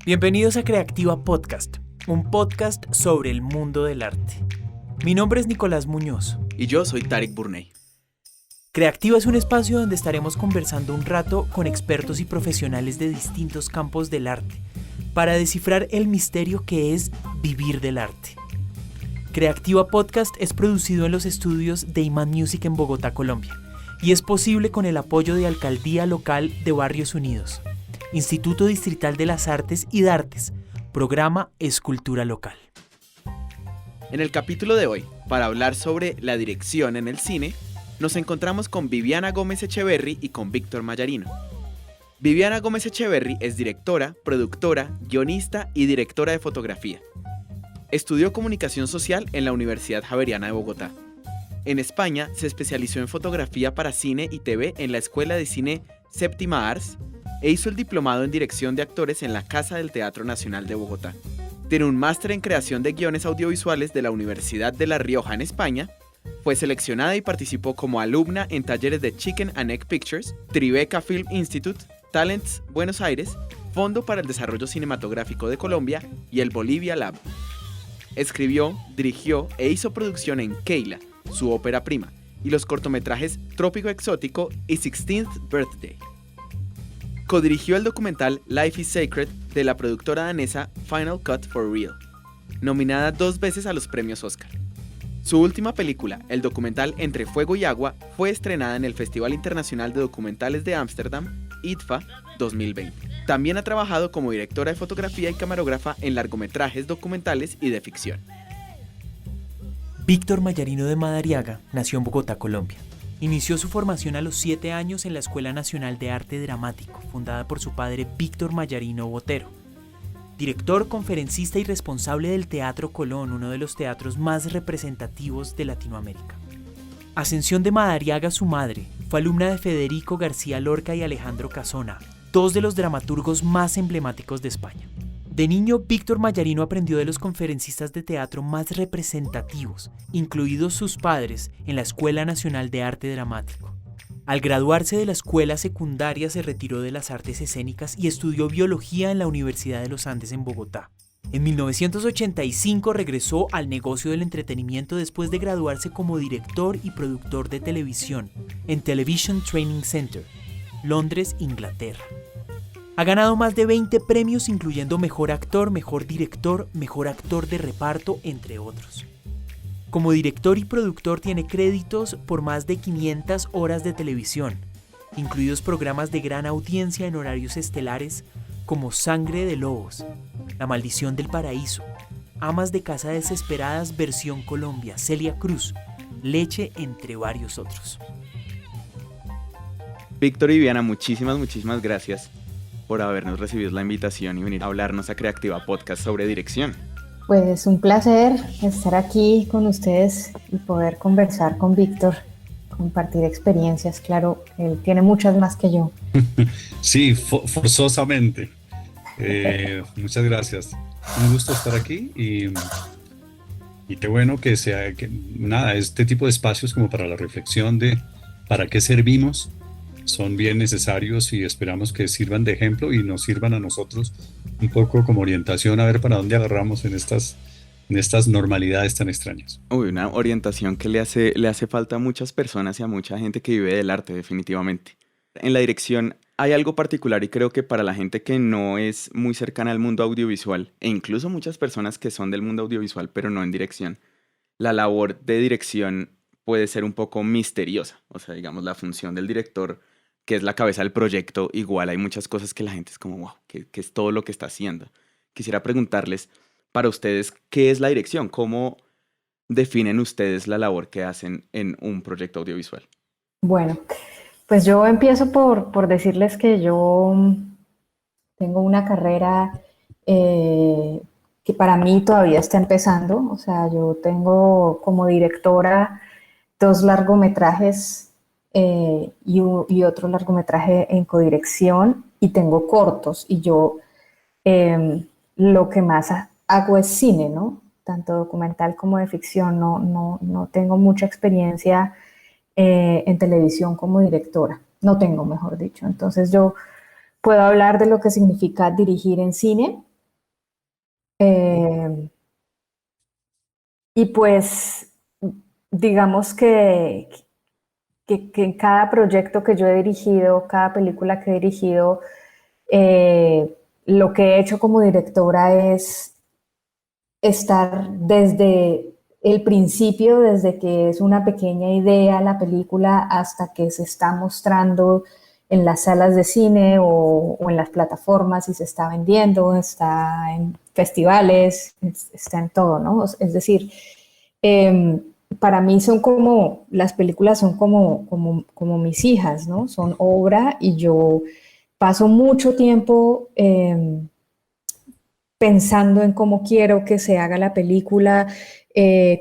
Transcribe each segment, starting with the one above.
Bienvenidos a Creativa Podcast, un podcast sobre el mundo del arte. Mi nombre es Nicolás Muñoz. Y yo soy Tarek Burney. Creativa es un espacio donde estaremos conversando un rato con expertos y profesionales de distintos campos del arte, para descifrar el misterio que es vivir del arte. Creativa Podcast es producido en los estudios de Iman Music en Bogotá, Colombia, y es posible con el apoyo de Alcaldía Local de Barrios Unidos, Instituto Distrital de las Artes y Dartes, Programa Escultura Local. En el capítulo de hoy, para hablar sobre la dirección en el cine, nos encontramos con Viviana Gómez Echeverry y con Víctor Mayarino. Viviana Gómez Echeverry es directora, productora, guionista y directora de fotografía. Estudió comunicación social en la Universidad Javeriana de Bogotá. En España se especializó en fotografía para cine y TV en la Escuela de Cine Séptima Ars e hizo el diplomado en dirección de actores en la Casa del Teatro Nacional de Bogotá. Tiene un máster en creación de guiones audiovisuales de la Universidad de La Rioja en España. Fue seleccionada y participó como alumna en talleres de Chicken and Egg Pictures, Tribeca Film Institute, Talents Buenos Aires, Fondo para el Desarrollo Cinematográfico de Colombia y el Bolivia Lab. Escribió, dirigió e hizo producción en Keila, su ópera prima, y los cortometrajes Trópico Exótico y 16th Birthday. Codirigió el documental Life is Sacred de la productora danesa Final Cut for Real, nominada 2 veces a los premios Oscar. Su última película, el documental Entre Fuego y Agua, fue estrenada en el Festival Internacional de Documentales de Ámsterdam, IDFA 2020. También ha trabajado como directora de fotografía y camarógrafa en largometrajes documentales y de ficción. Víctor Mayarino de Madariaga nació en Bogotá, Colombia. Inició su formación a los 7 años en la Escuela Nacional de Arte Dramático, fundada por su padre Víctor Mayarino Botero. Director, conferencista y responsable del Teatro Colón, uno de los teatros más representativos de Latinoamérica. Ascensión de Madariaga, su madre, fue alumna de Federico García Lorca y Alejandro Casona, 2 de los dramaturgos más emblemáticos de España. De niño, Víctor Mayarino aprendió de los conferencistas de teatro más representativos, incluidos sus padres, en la Escuela Nacional de Arte Dramático. Al graduarse de la escuela secundaria se retiró de las artes escénicas y estudió biología en la Universidad de los Andes en Bogotá. En 1985 regresó al negocio del entretenimiento después de graduarse como director y productor de televisión en Television Training Center, Londres, Inglaterra. Ha ganado más de 20 premios, incluyendo Mejor Actor, Mejor Director, Mejor Actor de Reparto, entre otros. Como director y productor tiene créditos por más de 500 horas de televisión, incluidos programas de gran audiencia en horarios estelares como Sangre de Lobos, La Maldición del Paraíso, Amas de Casa Desesperadas versión Colombia, Celia Cruz, Leche, entre varios otros. Víctor y Viviana, muchísimas gracias por habernos recibido la invitación y venir a hablarnos a Creativa Podcast sobre dirección. Pues un placer estar aquí con ustedes y poder conversar con Víctor, compartir experiencias. Claro, él tiene muchas más que yo. Sí, forzosamente. Muchas gracias. Un gusto estar aquí y qué bueno que sea, este tipo de espacios como para la reflexión de para qué servimos son bien necesarios y esperamos que sirvan de ejemplo y nos sirvan a nosotros un poco como orientación a ver para dónde agarramos en estas normalidades tan extrañas. Una orientación que le hace falta a muchas personas y a mucha gente que vive del arte, definitivamente. En la dirección hay algo particular y creo que para la gente que no es muy cercana al mundo audiovisual, e incluso muchas personas que son del mundo audiovisual pero no en dirección, la labor de dirección puede ser un poco misteriosa. O sea, digamos, la función del director, que es la cabeza del proyecto, igual hay muchas cosas que la gente es como, wow, ¿qué es todo lo que está haciendo? Quisiera preguntarles, para ustedes, ¿qué es la dirección? ¿Cómo definen ustedes la labor que hacen en un proyecto audiovisual? Bueno, pues yo empiezo por decirles que yo tengo una carrera que para mí todavía está empezando. O sea, yo tengo como directora 2 largometrajes y otro largometraje en codirección, y tengo cortos, y yo lo que más hago es cine, ¿no? Tanto documental como de ficción. No tengo mucha experiencia en televisión como directora, no tengo, mejor dicho. Entonces yo puedo hablar de lo que significa dirigir en cine Eh, y pues, digamos que en cada proyecto que yo he dirigido, cada película que he dirigido, lo que he hecho como directora es estar desde el principio, desde que es una pequeña idea la película hasta que se está mostrando en las salas de cine o en las plataformas y se está vendiendo, está en festivales, está en todo, ¿no? Es decir, eh, para mí son como, las películas son como mis hijas, ¿no? Son obra y yo paso mucho tiempo pensando en cómo quiero que se haga la película,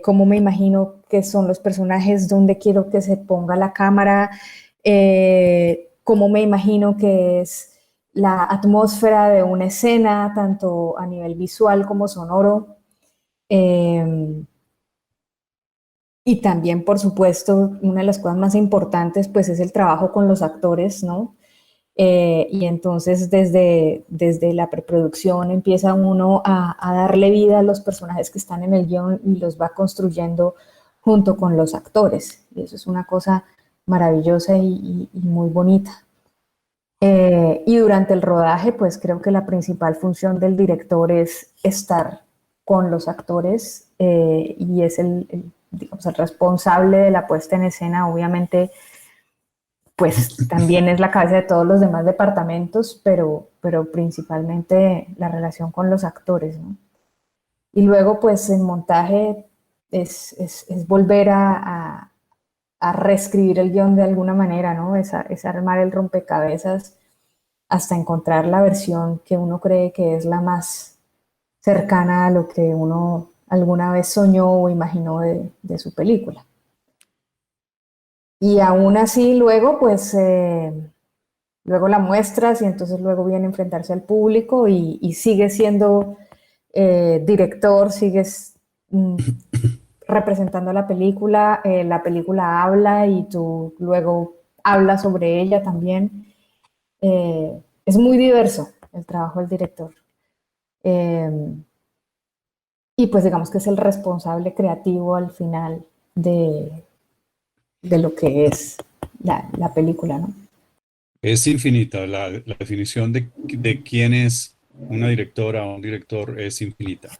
cómo me imagino que son los personajes, dónde quiero que se ponga la cámara, cómo me imagino que es la atmósfera de una escena, tanto a nivel visual como sonoro. Eh, y también, por supuesto, una de las cosas más importantes, pues, es el trabajo con los actores, ¿no? Y entonces desde la preproducción empieza uno a darle vida a los personajes que están en el guión y los va construyendo junto con los actores. Y eso es una cosa maravillosa y muy bonita. Y durante el rodaje, pues creo que la principal función del director es estar con los actores y es digamos, el responsable de la puesta en escena. Obviamente pues también es la cabeza de todos los demás departamentos, pero principalmente la relación con los actores, ¿no? Y luego, pues en montaje es volver a reescribir el guión de alguna manera, ¿no? Es armar el rompecabezas hasta encontrar la versión que uno cree que es la más cercana a lo que uno alguna vez soñó o imaginó de su película. Y aún así, luego, pues luego la muestras y entonces luego viene a enfrentarse al público y sigues siendo director, sigues representando la película habla y tú luego hablas sobre ella también. Es muy diverso el trabajo del director. Eh, y pues digamos que es el responsable creativo al final de, de lo que es la película, ¿no? Es infinita, la definición de quién es una directora o un director es infinita.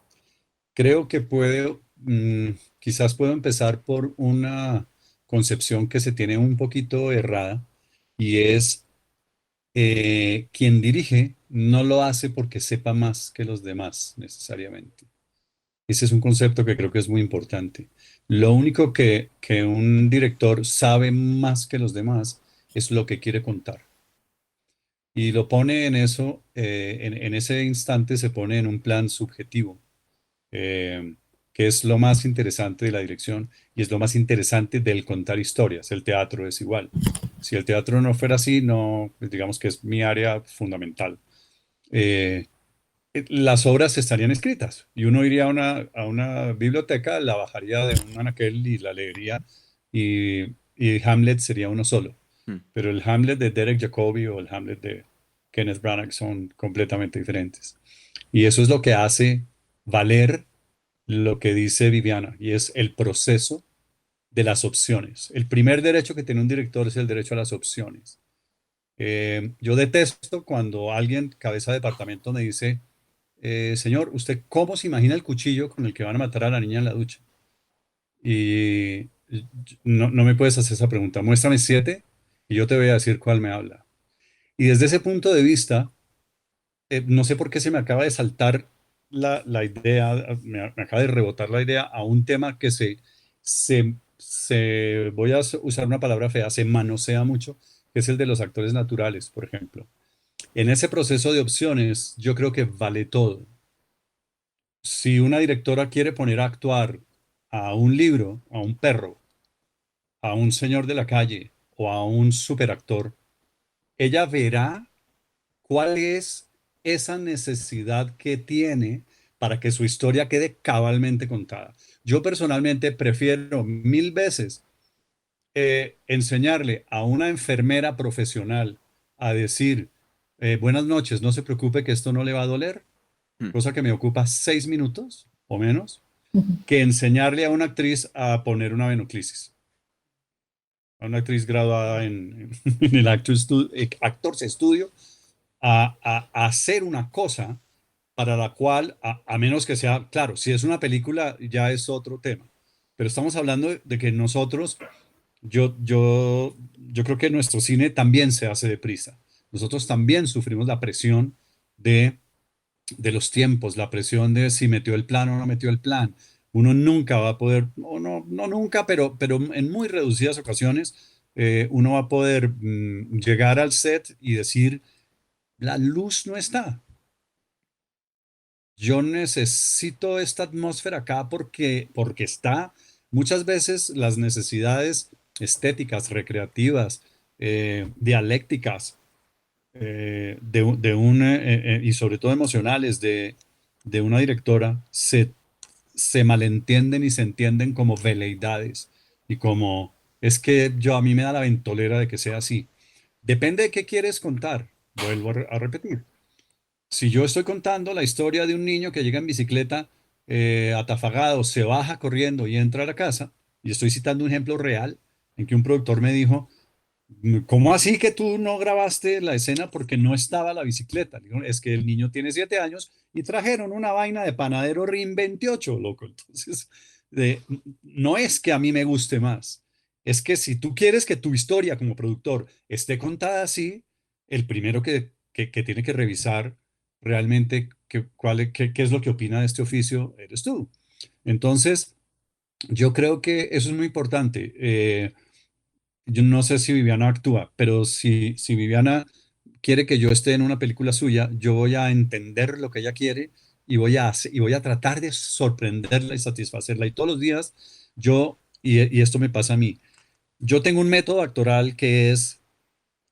Creo que quizás puedo empezar por una concepción que se tiene un poquito errada y es quien dirige no lo hace porque sepa más que los demás necesariamente. Ese es un concepto que creo que es muy importante. Lo único que un director sabe más que los demás es lo que quiere contar. Y lo pone en eso, en ese instante se pone en un plan subjetivo, eh, que es lo más interesante de la dirección y es lo más interesante del contar historias. El teatro es igual. Si el teatro no fuera así, no, pues digamos que es mi área fundamental. Eh, las obras estarían escritas y uno iría a una biblioteca, la bajaría de un anaquel y la leería y Hamlet sería uno solo. Mm. Pero el Hamlet de Derek Jacobi o el Hamlet de Kenneth Branagh son completamente diferentes. Y eso es lo que hace valer lo que dice Viviana, y es el proceso de las opciones. El primer derecho que tiene un director es el derecho a las opciones. Yo detesto cuando alguien, cabeza de departamento, me dice, señor, ¿usted cómo se imagina el cuchillo con el que van a matar a la niña en la ducha? Y no me puedes hacer esa pregunta. Muéstrame 7 y yo te voy a decir cuál me habla. Y desde ese punto de vista, no sé por qué se me acaba de saltar la idea, me acaba de rebotar la idea a un tema que voy a usar una palabra fea, se manosea mucho, que es el de los actores naturales, por ejemplo. En ese proceso de opciones, yo creo que vale todo. Si una directora quiere poner a actuar a un libro, a un perro, a un señor de la calle o a un superactor, ella verá cuál es esa necesidad que tiene para que su historia quede cabalmente contada. Yo personalmente prefiero 1000 veces enseñarle a una enfermera profesional a decir, buenas noches, no se preocupe que esto no le va a doler, Mm. cosa que me ocupa 6 minutos o menos, Ujú. que enseñarle a una actriz a poner una venoclisis, a una actriz graduada en el Actors Studio, a hacer una cosa para la cual, a menos que sea, claro, si es una película ya es otro tema, pero estamos hablando de que nosotros, yo creo que nuestro cine también se hace deprisa. Nosotros también sufrimos la presión de, de los tiempos, la presión de si metió el plan o no metió el plan. Uno nunca va a poder, o no, no nunca, pero en muy reducidas ocasiones, uno va a poder llegar al set y decir, la luz no está. Yo necesito esta atmósfera acá porque está. Muchas veces las necesidades estéticas, recreativas, dialécticas, y sobre todo emocionales de una directora se malentienden y se entienden como veleidades y como es que yo a mí me da la ventolera de que sea así. Depende de qué quieres contar. Vuelvo a repetir. Si yo estoy contando la historia de un niño que llega en bicicleta atafagado, se baja corriendo y entra a la casa, y estoy citando un ejemplo real en que un productor me dijo, ¿cómo así que tú no grabaste la escena porque no estaba la bicicleta? Le digo, es que el niño tiene 7 años y trajeron una vaina de panadero RIN 28, loco. Entonces, de- no es que a mí me guste más, es que si tú quieres que tu historia como productor esté contada así, el primero que tiene que revisar realmente qué es lo que opina de este oficio eres tú. Entonces, yo creo que eso es muy importante. Yo no sé si Viviana actúa, pero si Viviana quiere que yo esté en una película suya, yo voy a entender lo que ella quiere y voy a tratar de sorprenderla y satisfacerla. Y todos los días y esto me pasa a mí, yo tengo un método actoral que es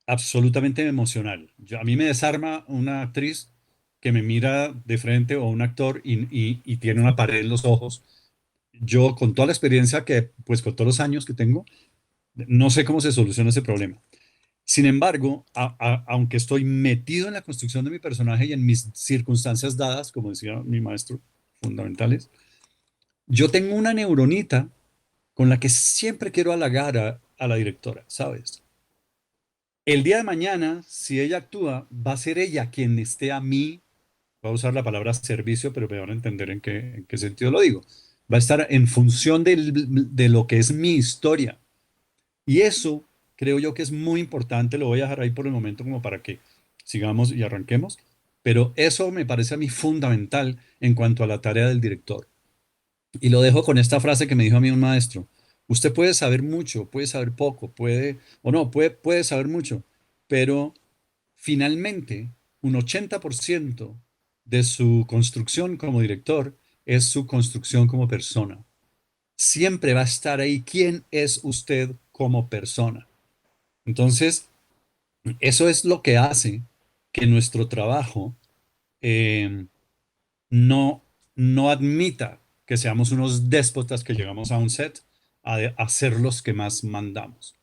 absolutamente emocional. A mí me desarma una actriz que me mira de frente o un actor y tiene una pared en los ojos. Yo, con toda la experiencia pues con todos los años que tengo, no sé cómo se soluciona ese problema. Sin embargo, aunque estoy metido en la construcción de mi personaje y en mis circunstancias dadas, como decía mi maestro, fundamentales, yo tengo una neuronita con la que siempre quiero halagar a la directora, ¿sabes? El día de mañana, si ella actúa, va a ser ella quien esté a mí, voy a usar la palabra servicio, pero me van a entender en qué sentido lo digo. Va a estar en función de lo que es mi historia. Y eso creo yo que es muy importante, lo voy a dejar ahí por el momento como para que sigamos y arranquemos, pero eso me parece a mí fundamental en cuanto a la tarea del director. Y lo dejo con esta frase que me dijo a mí un maestro. Usted puede saber mucho, puede saber poco, puede, o no, puede saber mucho, pero finalmente un 80% de su construcción como director es su construcción como persona. Siempre va a estar ahí quién es usted como persona. Entonces, eso es lo que hace que nuestro trabajo eh, no, no admita que seamos unos déspotas que llegamos a un set a ser los que más mandamos.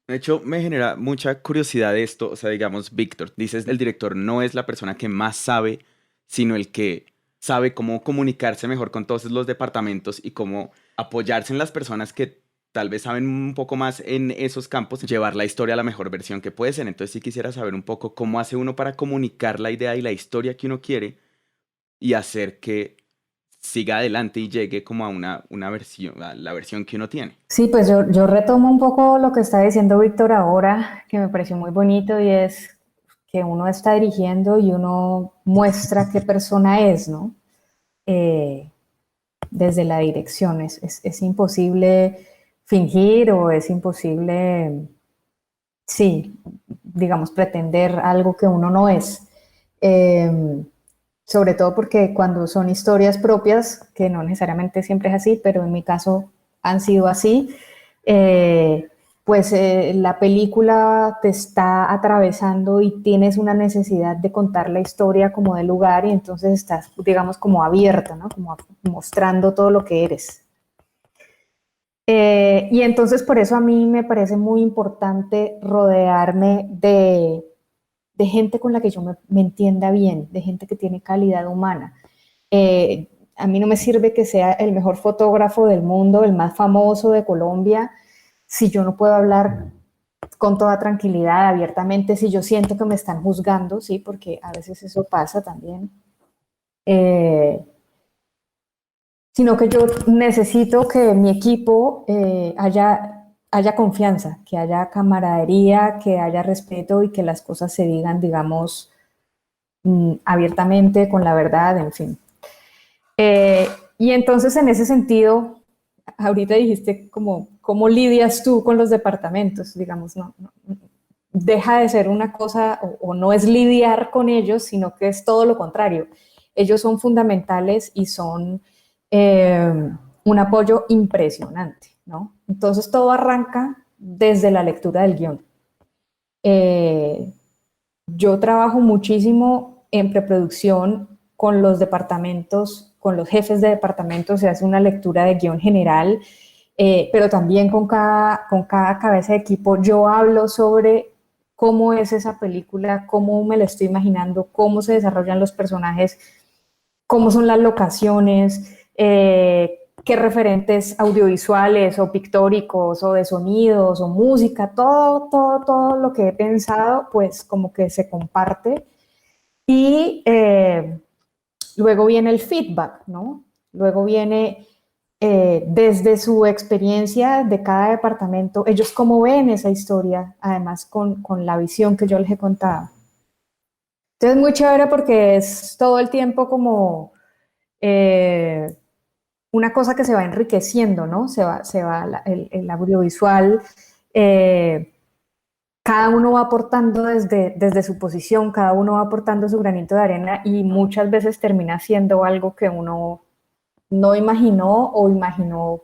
De hecho, me genera mucha curiosidad esto, o sea, digamos, Víctor, dices, el director no es la persona que más sabe, sino el que sabe cómo comunicarse mejor con todos los departamentos y cómo apoyarse en las personas que tal vez saben un poco más en esos campos, llevar la historia a la mejor versión que puede ser. Entonces sí quisiera saber un poco cómo hace uno para comunicar la idea y la historia que uno quiere y hacer que siga adelante y llegue como a una versión, a la versión que uno tiene. Sí, pues yo retomo un poco lo que está diciendo Víctor ahora, que me pareció muy bonito, y es que uno está dirigiendo y uno muestra qué persona es, ¿no? Eh, Desde la dirección. Es imposible fingir o es imposible, sí, digamos, pretender algo que uno no es. Eh, Sobre todo porque cuando son historias propias, que no necesariamente siempre es así, pero en mi caso han sido así, eh, pues la película te está atravesando y tienes una necesidad de contar la historia como del lugar, y entonces estás, digamos, como abierta, ¿no? Como mostrando todo lo que eres. Y entonces por eso a mí me parece muy importante rodearme de gente con la que yo me entienda bien, de gente que tiene calidad humana. A mí no me sirve que sea el mejor fotógrafo del mundo, el más famoso de Colombia, si yo no puedo hablar con toda tranquilidad, abiertamente, si yo siento que me están juzgando, sí, porque a veces eso pasa también. Sino que yo necesito que mi equipo haya confianza, que haya camaradería, que haya respeto y que las cosas se digan, digamos, abiertamente, con la verdad, en fin. Y entonces, en ese sentido, ahorita dijiste cómo lidias tú con los departamentos, digamos, no, deja de ser una cosa o no es lidiar con ellos, sino que es todo lo contrario. Ellos son fundamentales y son un apoyo impresionante, ¿no? Entonces todo arranca desde la lectura del guión. Yo trabajo muchísimo en preproducción con los departamentos, con los jefes de departamento, se hace una lectura de guión general, pero también con cada cabeza de equipo yo hablo sobre cómo es esa película, cómo me la estoy imaginando, cómo se desarrollan los personajes, cómo son las locaciones, qué referentes audiovisuales o pictóricos o de sonidos o música, todo lo que he pensado, pues como que se comparte. Y luego viene el feedback, ¿no? Luego viene desde su experiencia de cada departamento, ellos cómo ven esa historia, además con la visión que yo les he contado. Entonces es muy chévere porque es todo el tiempo como una cosa que se va enriqueciendo, ¿no? El audiovisual, cada uno va aportando desde su posición, cada uno va aportando su granito de arena y muchas veces termina siendo algo que uno no imaginó o imaginó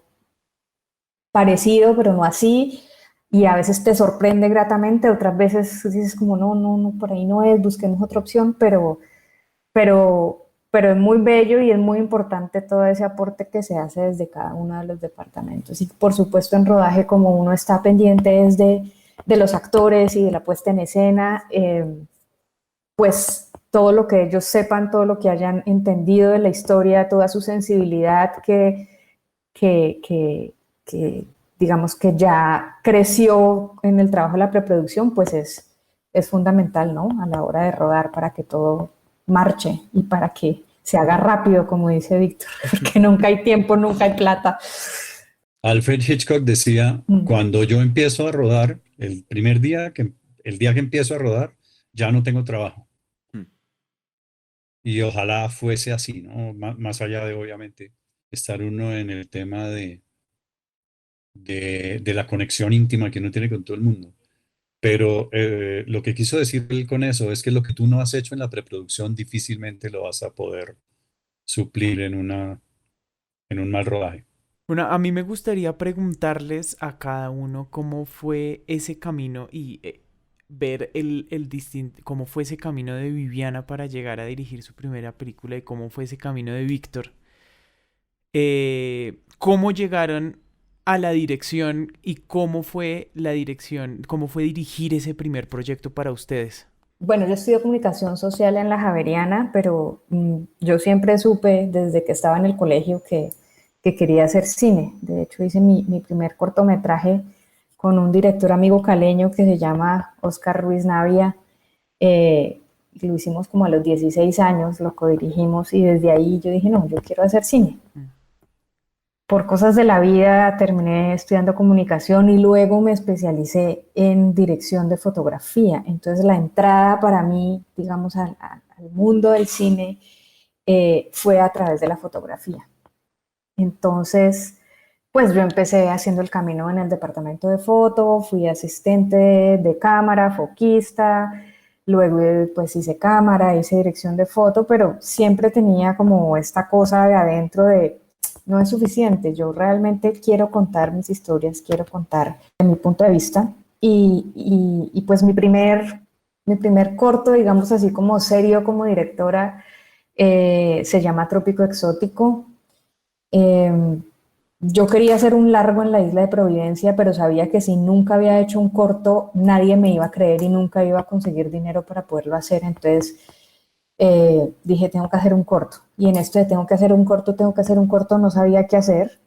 parecido, pero no así, y a veces te sorprende gratamente, otras veces dices como no, por ahí no es, busquemos otra opción, pero es muy bello y es muy importante todo ese aporte que se hace desde cada uno de los departamentos. Y por supuesto en rodaje, como uno está pendiente de los actores y de la puesta en escena, pues todo lo que ellos sepan, todo lo que hayan entendido de la historia, toda su sensibilidad que digamos que ya creció en el trabajo de la preproducción, pues es fundamental, ¿no? A la hora de rodar para que todo marche y para que se haga rápido, como dice Víctor, porque nunca hay tiempo, nunca hay plata. Alfred Hitchcock decía, cuando yo empiezo a rodar, el día que empiezo a rodar, ya no tengo trabajo. Y ojalá fuese así, ¿no? Más allá de, obviamente, estar uno en el tema de la conexión íntima que uno tiene con todo el mundo. Pero lo que quiso decir él con eso es que lo que tú no has hecho en la preproducción difícilmente lo vas a poder suplir en un mal rodaje. Bueno, a mí me gustaría preguntarles a cada uno cómo fue ese camino y ver cómo fue ese camino de Viviana para llegar a dirigir su primera película y cómo fue ese camino de Víctor. Cómo llegaron a la dirección y cómo fue la dirección, cómo fue dirigir ese primer proyecto para ustedes. Bueno, yo estudié comunicación social en la Javeriana, pero yo siempre supe desde que estaba en el colegio que quería hacer cine. De hecho, hice mi primer cortometraje con un director amigo caleño que se llama Oscar Ruiz Navia. Lo hicimos como a los 16 años, lo codirigimos y desde ahí yo dije, no, yo quiero hacer cine. Por cosas de la vida terminé estudiando comunicación y luego me especialicé en dirección de fotografía. Entonces la entrada para mí, digamos, al mundo del cine fue a través de la fotografía. Entonces, pues yo empecé haciendo el camino en el departamento de foto, fui asistente de cámara, foquista, luego pues hice cámara, hice dirección de foto, pero siempre tenía como esta cosa de adentro de no es suficiente, yo realmente quiero contar mis historias, quiero contar de mi punto de vista y pues mi primer corto, digamos así como serio como directora, se llama Trópico Exótico. yo quería hacer un largo en la isla de Providencia, pero sabía que si nunca había hecho un corto, nadie me iba a creer y nunca iba a conseguir dinero para poderlo hacer. Entonces dije, tengo que hacer un corto. Y en esto de tengo que hacer un corto, tengo que hacer un corto, no sabía qué hacer.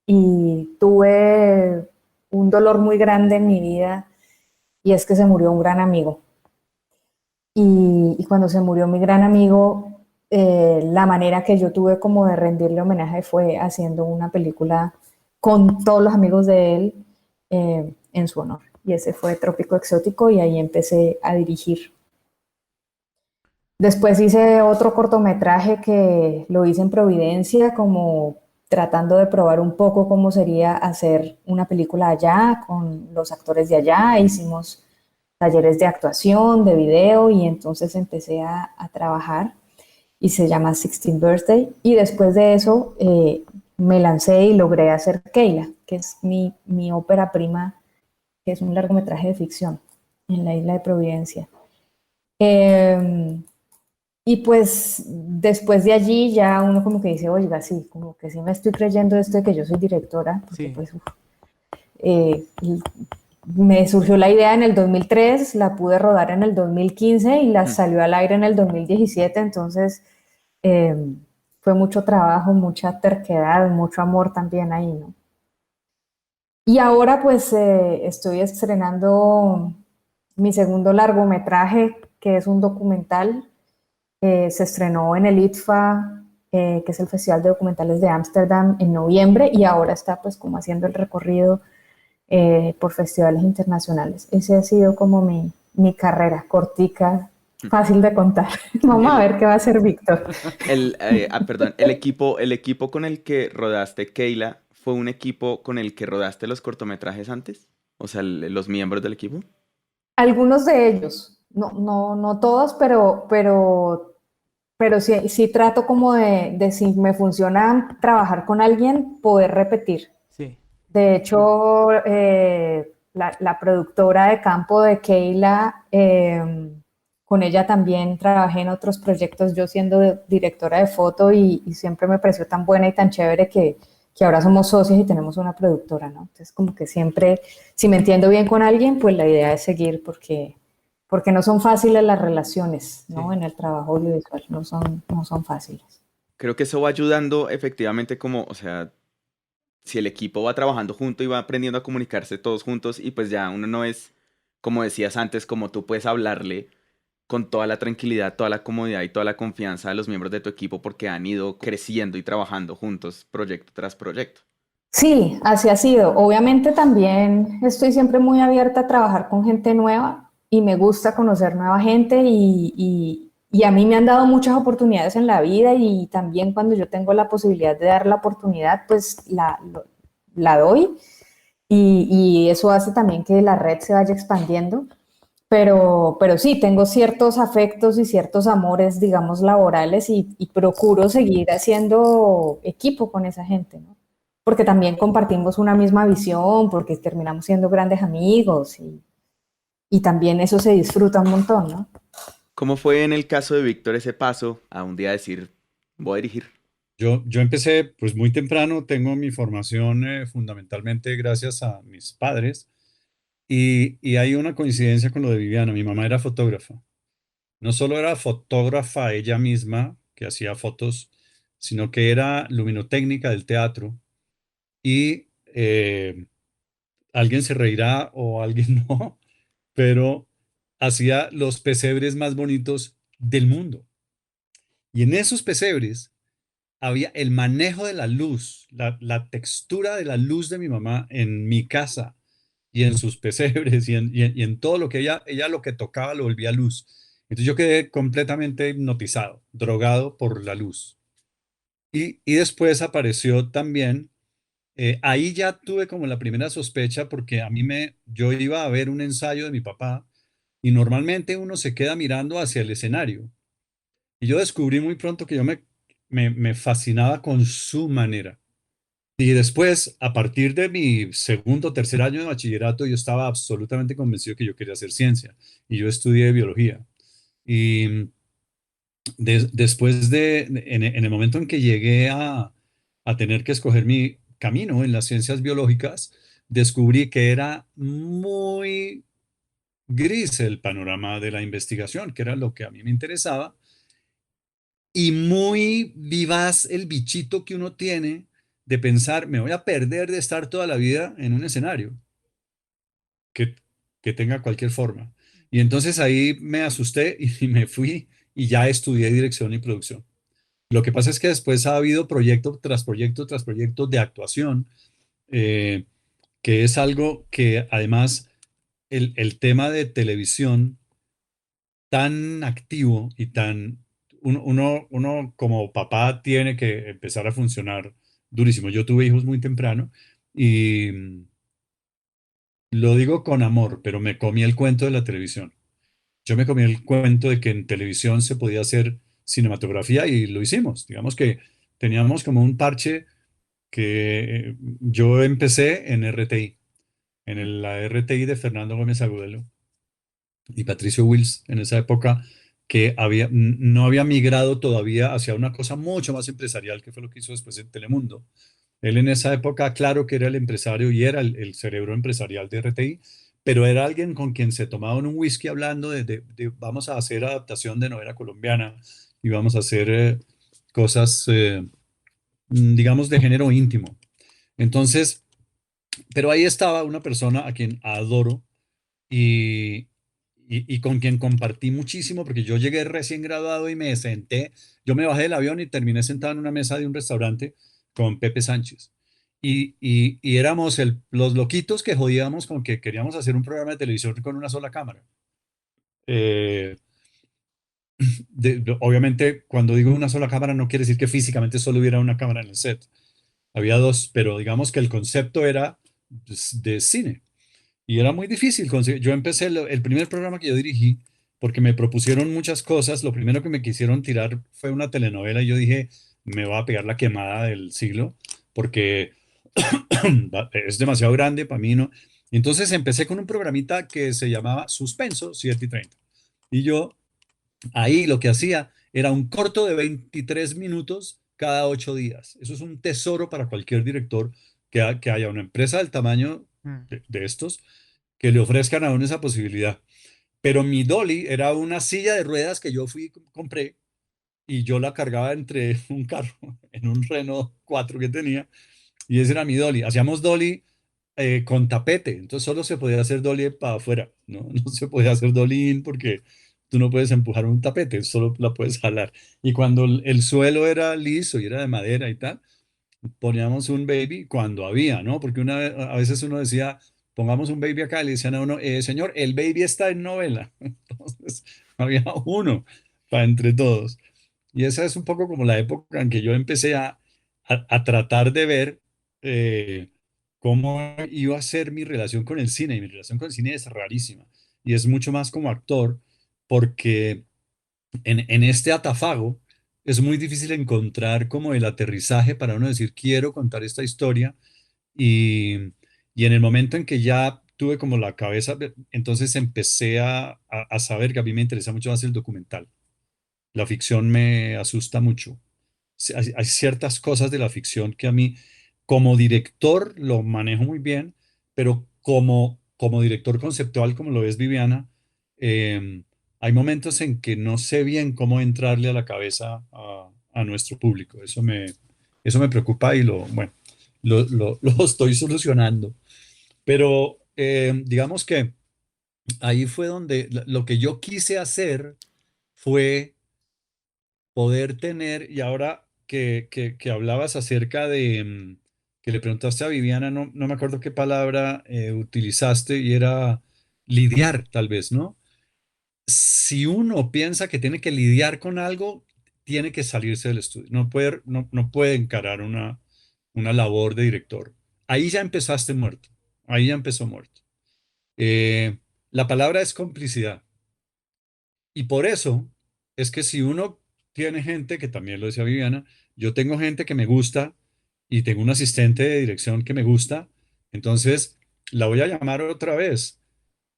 Y tuve un dolor muy grande en mi vida y es que se murió un gran amigo. Y cuando se murió mi gran amigo, la manera que yo tuve como de rendirle homenaje fue haciendo una película con todos los amigos de él en su honor. Y ese fue Trópico Exótico y ahí empecé a dirigir. Después hice otro cortometraje que lo hice en Providencia, como tratando de probar un poco cómo sería hacer una película allá con los actores de allá. Hicimos talleres de actuación, de video y entonces empecé a trabajar y se llama 16th Birthday. Y después de eso me lancé y logré hacer Keila, que es mi ópera prima, que es un largometraje de ficción en la isla de Providencia. Y pues después de allí ya uno como que dice, oiga, sí, como que sí me estoy creyendo esto de que yo soy directora, porque Sí. pues me surgió la idea en el 2003, la pude rodar en el 2015 y la salió al aire en el 2017, entonces eh, fue mucho trabajo, mucha terquedad, mucho amor también ahí, ¿no? Y ahora pues estoy estrenando mi segundo largometraje, que es un documental. Se estrenó en el ITFA, que es el Festival de Documentales de Ámsterdam, en noviembre y ahora está pues como haciendo el recorrido por festivales internacionales. Ese ha sido como mi carrera cortica, fácil de contar. Vamos a El, ver qué va a hacer Víctor. perdón, el equipo con el que rodaste Keila fue un equipo con el que rodaste los cortometrajes antes, o sea, los miembros del equipo. Algunos de ellos, no todos, pero sí, sí trato como de si me funciona trabajar con alguien, poder repetir. Sí. De hecho, la productora de campo de Keila, con ella también trabajé en otros proyectos, yo siendo directora de foto y siempre me pareció tan buena y tan chévere que ahora somos socios y tenemos una productora, ¿no? Entonces, como que siempre, si me entiendo bien con alguien, pues la idea es seguir porque no son fáciles las relaciones, ¿no? Sí. En el trabajo audiovisual, no son fáciles. Creo que eso va ayudando efectivamente como, o sea, si el equipo va trabajando junto y va aprendiendo a comunicarse todos juntos y pues ya uno no es, como decías antes, como tú puedes hablarle con toda la tranquilidad, toda la comodidad y toda la confianza a los miembros de tu equipo porque han ido creciendo y trabajando juntos proyecto tras proyecto. Sí, así ha sido. Obviamente también estoy siempre muy abierta a trabajar con gente nueva y me gusta conocer nueva gente y a mí me han dado muchas oportunidades en la vida y también cuando yo tengo la posibilidad de dar la oportunidad, pues la doy y eso hace también que la red se vaya expandiendo. Pero sí, tengo ciertos afectos y ciertos amores, digamos, laborales y procuro seguir haciendo equipo con esa gente, ¿no? Porque también compartimos una misma visión, porque terminamos siendo grandes amigos y también eso se disfruta un montón, ¿no? ¿Cómo fue en el caso de Víctor ese paso a un día decir, voy a dirigir? Yo empecé pues muy temprano, tengo mi formación fundamentalmente gracias a mis padres y hay una coincidencia con lo de Viviana, mi mamá era fotógrafa. No solo era fotógrafa ella misma, que hacía fotos, sino que era luminotécnica del teatro y alguien se reirá o alguien no, pero hacía los pesebres más bonitos del mundo. Y en esos pesebres había el manejo de la luz, la textura de la luz de mi mamá en mi casa y en sus pesebres y en todo lo que ella lo que tocaba lo volvía luz. Entonces yo quedé completamente hipnotizado, drogado por la luz. Y después apareció también, ahí ya tuve como la primera sospecha porque yo iba a ver un ensayo de mi papá y normalmente uno se queda mirando hacia el escenario. Y yo descubrí muy pronto que me fascinaba con su manera. Y después, a partir de mi segundo o tercer año de bachillerato, yo estaba absolutamente convencido que yo quería hacer ciencia. Y yo estudié biología. Y después en el momento en que llegué a tener que escoger camino en las ciencias biológicas, descubrí que era muy gris el panorama de la investigación, que era lo que a mí me interesaba, y muy vivaz el bichito que uno tiene de pensar, me voy a perder de estar toda la vida en un escenario que, que tenga cualquier forma. Y entonces ahí me asusté y me fui y ya estudié dirección y producción. Lo que pasa es que después ha habido proyecto tras proyecto tras proyecto de actuación, eh, que es algo que además el tema de televisión tan activo y tan... Uno como papá tiene que empezar a funcionar durísimo. Yo tuve hijos muy temprano y lo digo con amor, pero me comí el cuento de la televisión. Yo me comí el cuento de que en televisión se podía hacer cinematografía y lo hicimos. Digamos que teníamos como un parche que yo empecé en RTI, la RTI de Fernando Gómez Agudelo y Patricio Wills en esa época, que no había migrado todavía hacia una cosa mucho más empresarial, que fue lo que hizo después en Telemundo. Él en esa época, claro que era el empresario y era el cerebro empresarial de RTI, pero era alguien con quien se tomaban un whisky hablando vamos a hacer adaptación de novela colombiana y vamos a hacer cosas, digamos, de género íntimo. Entonces, pero ahí estaba una persona a quien adoro y, y con quien compartí muchísimo, porque yo llegué recién graduado y me senté, yo me bajé del avión y terminé sentado en una mesa de un restaurante con Pepe Sánchez. Y éramos los loquitos que jodíamos con que queríamos hacer un programa de televisión con una sola cámara. Eh, obviamente, cuando digo una sola cámara, no quiere decir que físicamente solo hubiera una cámara en el set. Había dos, pero digamos que el concepto era de cine. Y era muy difícil conseguir. Yo empecé el primer programa que yo dirigí porque me propusieron muchas cosas. Lo primero que me quisieron tirar fue una telenovela y yo dije, me va a pegar la quemada del siglo porque es demasiado grande para mí, ¿no? Y entonces empecé con un programita que se llamaba Suspenso 7:30. Y yo ahí lo que hacía era un corto de 23 minutos cada 8 días. Eso es un tesoro para cualquier director que haya una empresa del tamaño Mm. de estos que le ofrezcan a uno esa posibilidad. Pero mi dolly era una silla de ruedas que yo fui y compré y yo la cargaba entre un carro, en un Renault 4 que tenía, y ese era mi dolly. Hacíamos dolly con tapete, entonces solo se podía hacer dolly para afuera, ¿no? No se podía hacer dolly in porque tú no puedes empujar un tapete, solo la puedes jalar. Y cuando el suelo era liso y era de madera y tal, poníamos un baby cuando había, ¿no? Porque a veces uno decía, pongamos un baby acá, y le decían a uno, señor, el baby está en novela. Entonces, había uno para entre todos. Y esa es un poco como la época en que yo empecé a tratar de ver eh, cómo iba a ser mi relación con el cine. Y mi relación con el cine es rarísima. Y es mucho más como actor, porque en este atafago es muy difícil encontrar como el aterrizaje para uno decir, quiero contar esta historia. Y, y en el momento en que ya tuve como la cabeza, entonces empecé a saber que a mí me interesa mucho más el documental. La ficción me asusta mucho. Hay ciertas cosas de la ficción que a mí, como director, lo manejo muy bien, pero como director conceptual, como lo es Viviana, eh, hay momentos en que no sé bien cómo entrarle a la cabeza a nuestro público. Eso me preocupa y bueno, lo estoy solucionando. Pero digamos que ahí fue donde lo que yo quise hacer fue poder tener, y ahora que hablabas acerca de, que le preguntaste a Viviana, no me acuerdo qué palabra utilizaste y era lidiar, tal vez, ¿no? Si uno piensa que tiene que lidiar con algo, tiene que salirse del estudio, no puede encarar una labor de director. Ahí ya empezaste muerto, ahí ya empezó muerto. Eh, la palabra es complicidad. Y por eso es que si uno tiene gente, que también lo decía Viviana, yo tengo gente que me gusta y tengo un asistente de dirección que me gusta, entonces la voy a llamar otra vez.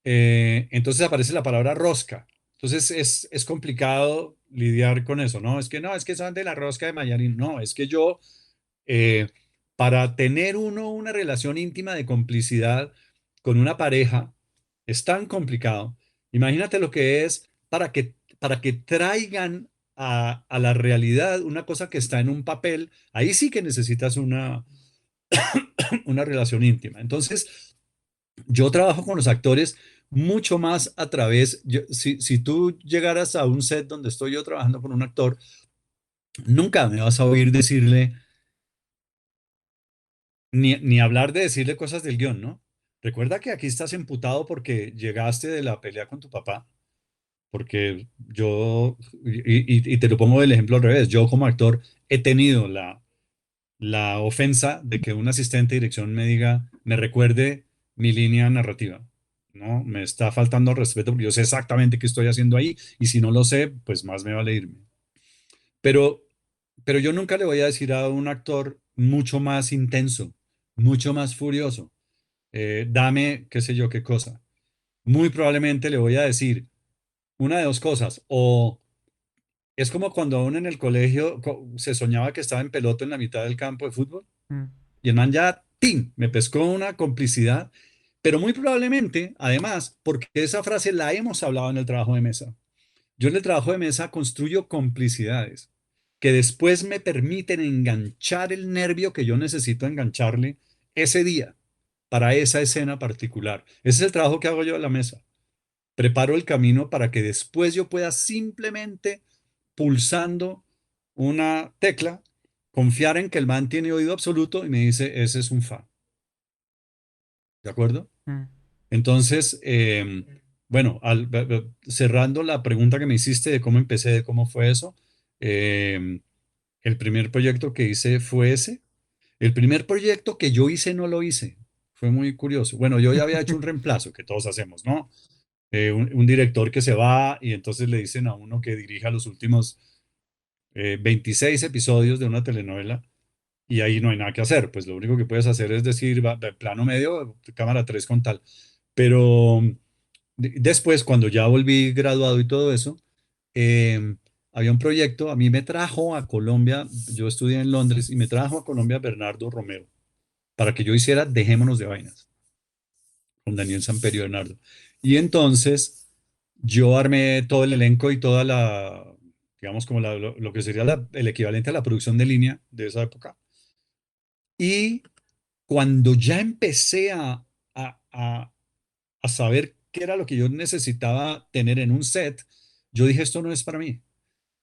Entonces aparece la palabra rosca. Entonces es complicado lidiar con eso, ¿no? Es que no, es que son de la rosca de Mayarín. No, es que yo eh, para tener uno una relación íntima de complicidad con una pareja es tan complicado. Imagínate lo que es para que traigan a la realidad una cosa que está en un papel. Ahí sí que necesitas una relación íntima. Entonces, yo trabajo con los actores mucho más a través, si tú llegaras a un set donde estoy yo trabajando con un actor, nunca me vas a oír decirle, ni hablar de decirle cosas del guión, ¿no? Recuerda que aquí estás emputado porque llegaste de la pelea con tu papá, porque y te lo pongo del ejemplo al revés, yo como actor he tenido la ofensa de que un asistente de dirección me diga, me recuerde mi línea narrativa, ¿no? Me está faltando al respeto porque yo sé exactamente qué estoy haciendo ahí y si no lo sé, pues más me vale irme. Pero, pero yo nunca le voy a decir a un actor mucho más intenso, mucho más furioso, dame qué sé yo qué cosa. Muy probablemente le voy a decir una de dos cosas, o es como cuando uno en el colegio se soñaba que estaba en pelota en la mitad del campo de fútbol. Mm. Y el man ya, ¡pim!, me pescó una complicidad, pero muy probablemente, además, porque esa frase la hemos hablado en el trabajo de mesa. Yo en el trabajo de mesa construyo complicidades que después me permiten enganchar el nervio que yo necesito engancharle ese día para esa escena particular. Ese es el trabajo que hago yo en la mesa. Preparo el camino para que después yo pueda simplemente pulsando una tecla, confiar en que el man tiene oído absoluto y me dice, ese es un fa. ¿De acuerdo? Mm. Entonces, bueno, cerrando la pregunta que me hiciste de cómo empecé, de cómo fue eso, eh, el primer proyecto que hice fue ese. El primer proyecto que yo hice no lo hice. Fue muy curioso. Bueno, yo ya había hecho un reemplazo, que todos hacemos, ¿no? Un director que se va y entonces le dicen a uno que dirija los últimos 26 episodios de una telenovela y ahí no hay nada que hacer. Pues lo único que puedes hacer es decir, plano medio, cámara 3 con tal. Pero después, cuando ya volví graduado y todo eso, eh, había un proyecto, a mí me trajo a Colombia, yo estudié en Londres y me trajo a Colombia Bernardo Romero para que yo hiciera Dejémonos de Vainas con Daniel Samperio Bernardo. Y entonces yo armé todo el elenco y toda digamos, como lo que sería el equivalente a la producción de línea de esa época. Y cuando ya empecé a, a- a saber qué era lo que yo necesitaba tener en un set, yo dije, esto no es para mí,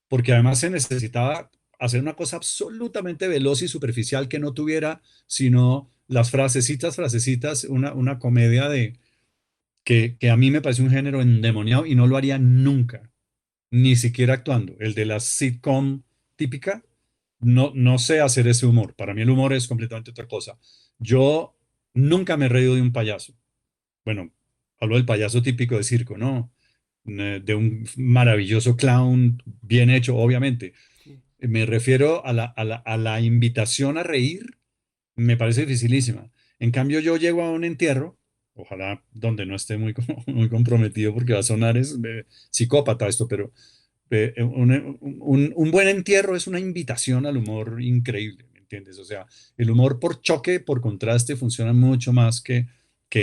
porque además se necesitaba hacer una cosa absolutamente veloz y superficial que no tuviera sino las frasecitas, una comedia que a mí me parece un género endemoniado y no lo haría nunca, ni siquiera actuando. El de la sitcom típica, no sé hacer ese humor. Para mí el humor es completamente otra cosa. Yo nunca me he reído de un payaso. Bueno, hablo del payaso típico de circo, ¿no? De un maravilloso clown bien hecho, obviamente. Sí. Me refiero a la invitación a reír, me parece dificilísima. En cambio, yo llego a un entierro, ojalá donde no esté muy, muy comprometido porque va a sonar psicópata esto, pero un buen entierro es una invitación al humor increíble, ¿me entiendes? O sea, el humor por choque, por contraste, funciona mucho más que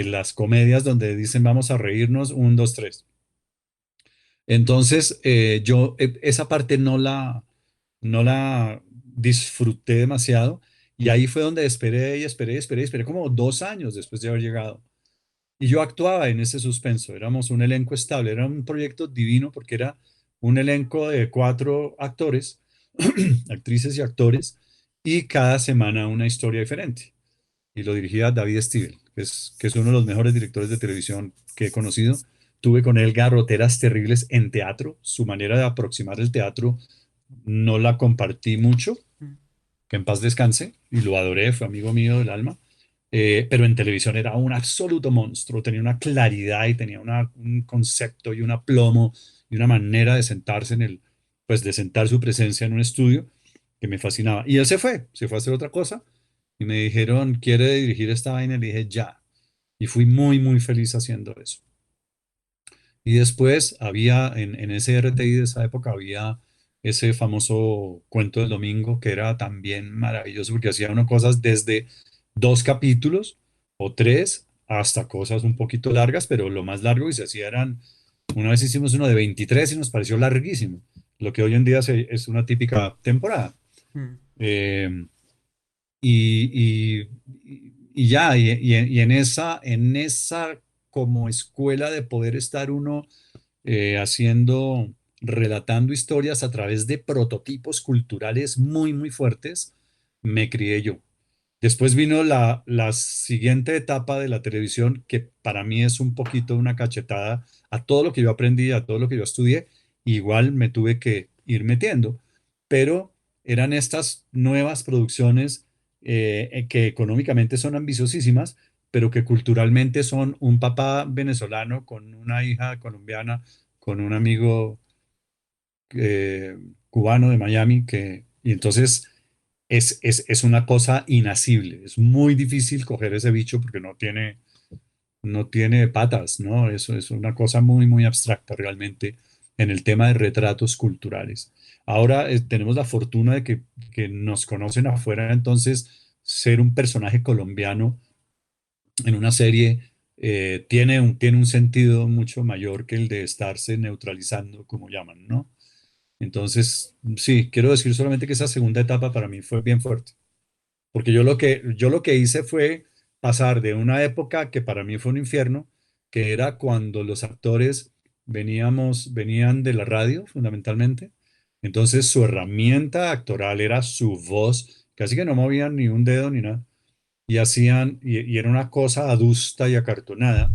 las comedias donde dicen vamos a reírnos, un, dos, tres. Entonces, yo esa parte no la disfruté demasiado y ahí fue donde esperé y esperé, esperé, esperé como 2 años después de haber llegado. Y yo actuaba en ese suspenso, éramos un elenco estable, era un proyecto divino porque era un elenco de 4 actores, actrices y actores, y cada semana una historia diferente. Y lo dirigía David Stivel, que es uno de los mejores directores de televisión que he conocido. Tuve con él garroteras terribles en teatro, su manera de aproximar el teatro no la compartí mucho, Mm. que en paz descanse, y lo adoré, fue amigo mío del alma. Pero en televisión era un absoluto monstruo, tenía una claridad y tenía un concepto y un aplomo y una manera de sentarse pues de sentar su presencia en un estudio que me fascinaba. Y él se fue a hacer otra cosa y me dijeron, ¿quiere dirigir esta vaina? Y le dije, ya. Y fui muy, muy feliz haciendo eso. Y después había, en ese RTI de esa época, había ese famoso cuento del domingo, que era también maravilloso porque hacía uno cosas desde 2 capítulos o 3 hasta cosas un poquito largas, pero lo más largo que se hacía eran, una vez hicimos uno de 23 y nos pareció larguísimo, lo que hoy en día es una típica temporada. Mm. Eh, y ya, y en esa como escuela de poder estar uno relatando historias a través de prototipos culturales muy, muy fuertes, me crié yo. Después vino la siguiente etapa de la televisión, que para mí es un poquito una cachetada a todo lo que yo aprendí, a todo lo que yo estudié. Igual me tuve que ir metiendo, pero eran estas nuevas producciones que económicamente son ambiciosísimas, pero que culturalmente son un papá venezolano con una hija colombiana, con un amigo eh, cubano de Miami, y entonces es una cosa inasible. Es muy difícil coger ese bicho porque no tiene patas, ¿no? Eso es una cosa muy, muy abstracta realmente en el tema de retratos culturales. Ahora tenemos la fortuna de que nos conocen afuera, entonces ser un personaje colombiano en una serie tiene un sentido mucho mayor que el de estarse neutralizando, como llaman, ¿no? Entonces, sí, quiero decir solamente que esa segunda etapa para mí fue bien fuerte, porque yo lo que hice fue pasar de una época que para mí fue un infierno, que era cuando los actores venían de la radio, fundamentalmente. Entonces, su herramienta actoral era su voz, casi que no movían ni un dedo ni nada, y era una cosa adusta y acartonada.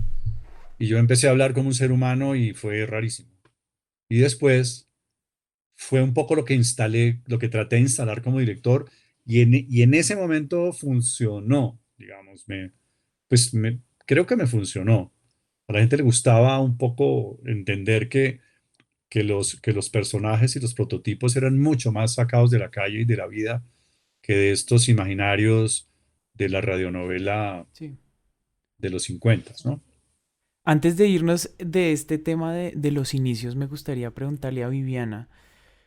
Y yo empecé a hablar como un ser humano y fue rarísimo. Y después fue un poco lo que instalé, lo que traté de instalar como director, y en ese momento funcionó, digamos, creo que me funcionó. A la gente le gustaba un poco entender que los personajes y los prototipos eran mucho más sacados de la calle y de la vida que de estos imaginarios de la radionovela Sí. de los 50, ¿no? Antes de irnos de este tema de los inicios, me gustaría preguntarle a Viviana.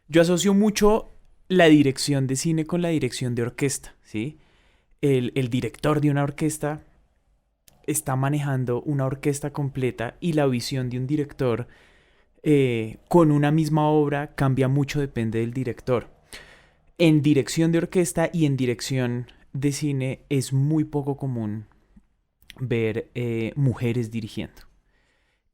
Yo asocio mucho la dirección de cine con la dirección de orquesta, ¿sí? El director de una orquesta está manejando una orquesta completa y la visión de un director con una misma obra cambia mucho, depende del director. En dirección de orquesta y en dirección de cine es muy poco común ver mujeres dirigiendo.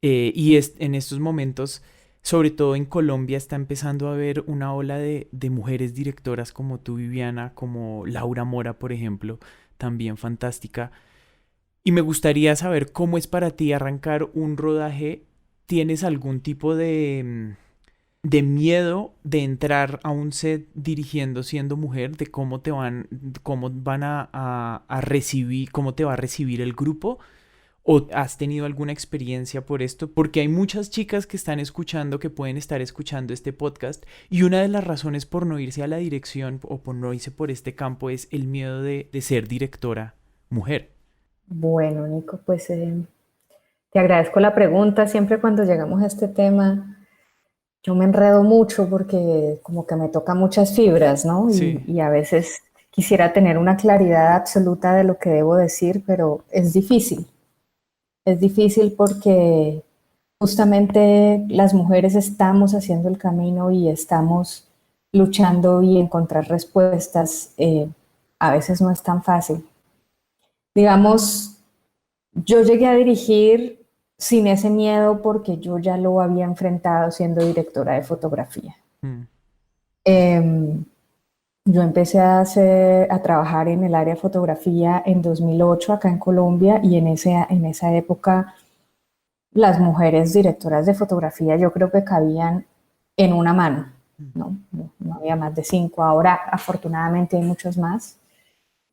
En estos momentos, sobre todo en Colombia, está empezando a haber una ola de mujeres directoras como tú, Viviana, como Laura Mora, por ejemplo, también fantástica. Y me gustaría saber cómo es para ti arrancar un rodaje. ¿Tienes algún tipo de miedo de entrar a un set dirigiendo siendo mujer? ¿De cómo van a recibir, cómo te va a recibir el grupo? ¿O has tenido alguna experiencia por esto? Porque hay muchas chicas que están escuchando, que pueden estar escuchando este podcast, y una de las razones por no irse a la dirección o por no irse por este campo es el miedo de ser directora mujer. Bueno, Nico, pues te agradezco la pregunta. Siempre cuando llegamos a este tema, yo me enredo mucho porque como que me toca muchas fibras, ¿no? Sí. Y a veces quisiera tener una claridad absoluta de lo que debo decir, pero es difícil. Es difícil porque justamente las mujeres estamos haciendo el camino y estamos luchando y encontrar respuestas. A veces no es tan fácil. Digamos, yo llegué a dirigir sin ese miedo porque yo ya lo había enfrentado siendo directora de fotografía. Mm. Em, yo empecé a trabajar en el área de fotografía en 2008 acá en Colombia y en esa época las mujeres directoras de fotografía yo creo que cabían en una mano, ¿no? No había más de 5. Ahora afortunadamente hay muchos más,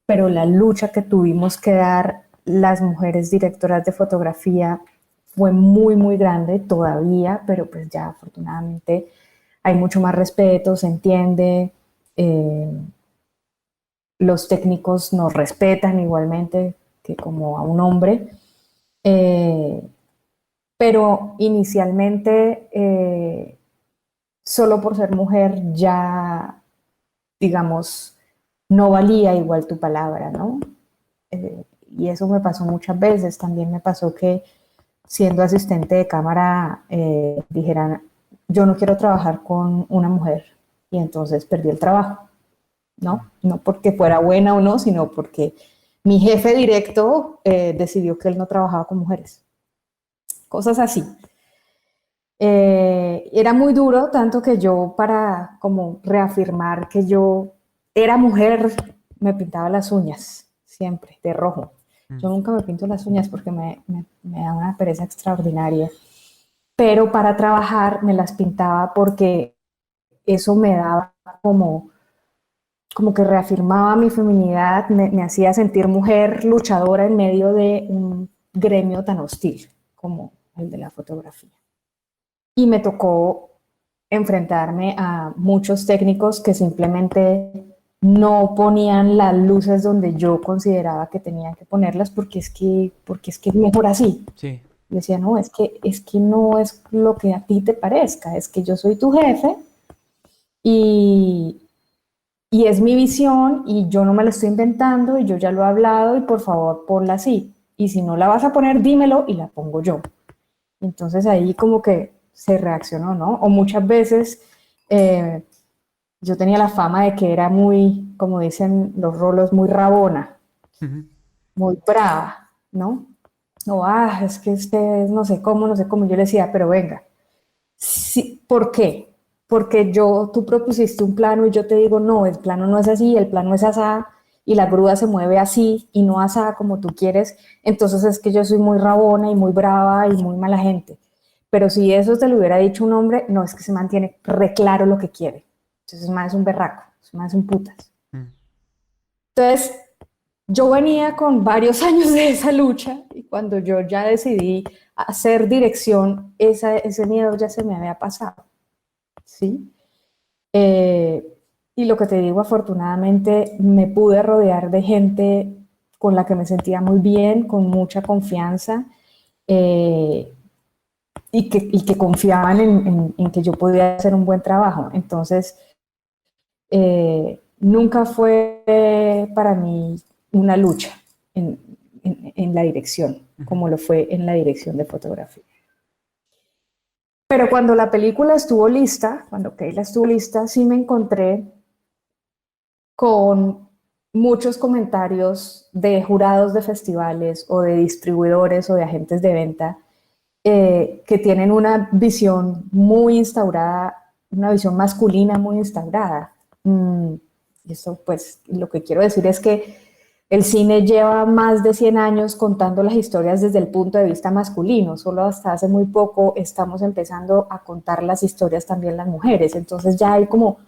pero la lucha que tuvimos que dar las mujeres directoras de fotografía fue muy, muy grande todavía, pero pues ya afortunadamente hay mucho más respeto, se entiende, eh, los técnicos nos respetan igualmente que como a un hombre, eh, pero inicialmente solo por ser mujer ya, digamos, no valía igual tu palabra, ¿no? Y eso me pasó muchas veces. También me pasó que siendo asistente de cámara dijeran, yo no quiero trabajar con una mujer, y entonces perdí el trabajo, ¿no? No porque fuera buena o no, sino porque mi jefe directo decidió que él no trabajaba con mujeres. Cosas así. Era muy duro, tanto que yo, para como reafirmar que yo era mujer, me pintaba las uñas, siempre, de rojo. Yo nunca me pinto las uñas porque me da una pereza extraordinaria, pero para trabajar me las pintaba porque eso me daba como que reafirmaba mi feminidad, me hacía sentir mujer luchadora en medio de un gremio tan hostil como el de la fotografía. Y me tocó enfrentarme a muchos técnicos que simplemente no ponían las luces donde yo consideraba que tenían que ponerlas porque es que es mejor así. Sí. Yo decía, no, es que no es lo que a ti te parezca, es que yo soy tu jefe y, y es mi visión y yo no me la estoy inventando y yo ya lo he hablado y por favor ponla así. Y si no la vas a poner, dímelo y la pongo yo. Entonces ahí como que se reaccionó, ¿no? O muchas veces yo tenía la fama de que era muy, como dicen los rolos, muy rabona, muy brava, ¿no? O, es que ustedes no sé cómo, no sé cómo. Yo le decía, pero venga, sí, ¿por qué? Porque tú propusiste un plano y yo te digo, no, el plano no es así, el plano es asá, y la grúa se mueve así y no asá como tú quieres, entonces es que yo soy muy rabona y muy brava y muy mala gente. Pero si eso te lo hubiera dicho un hombre, no, es que se mantiene re claro lo que quiere. Entonces es más un berraco, es más un putas. Entonces, yo venía con varios años de esa lucha y cuando yo ya decidí hacer dirección, ese miedo ya se me había pasado, ¿sí? Y lo que te digo, afortunadamente me pude rodear de gente con la que me sentía muy bien, con mucha confianza, y que confiaban en que yo podía hacer un buen trabajo. Entonces, nunca fue para mí una lucha en la dirección, como lo fue en la dirección de fotografía. Pero cuando la película estuvo lista, cuando Keila estuvo lista, sí me encontré con muchos comentarios de jurados de festivales o de distribuidores o de agentes de venta que tienen una visión muy instaurada, una visión masculina muy instaurada. Eso, pues, lo que quiero decir es que el cine lleva más de 100 años contando las historias desde el punto de vista masculino. Solo hasta hace muy poco estamos empezando a contar las historias también las mujeres. Entonces ya hay como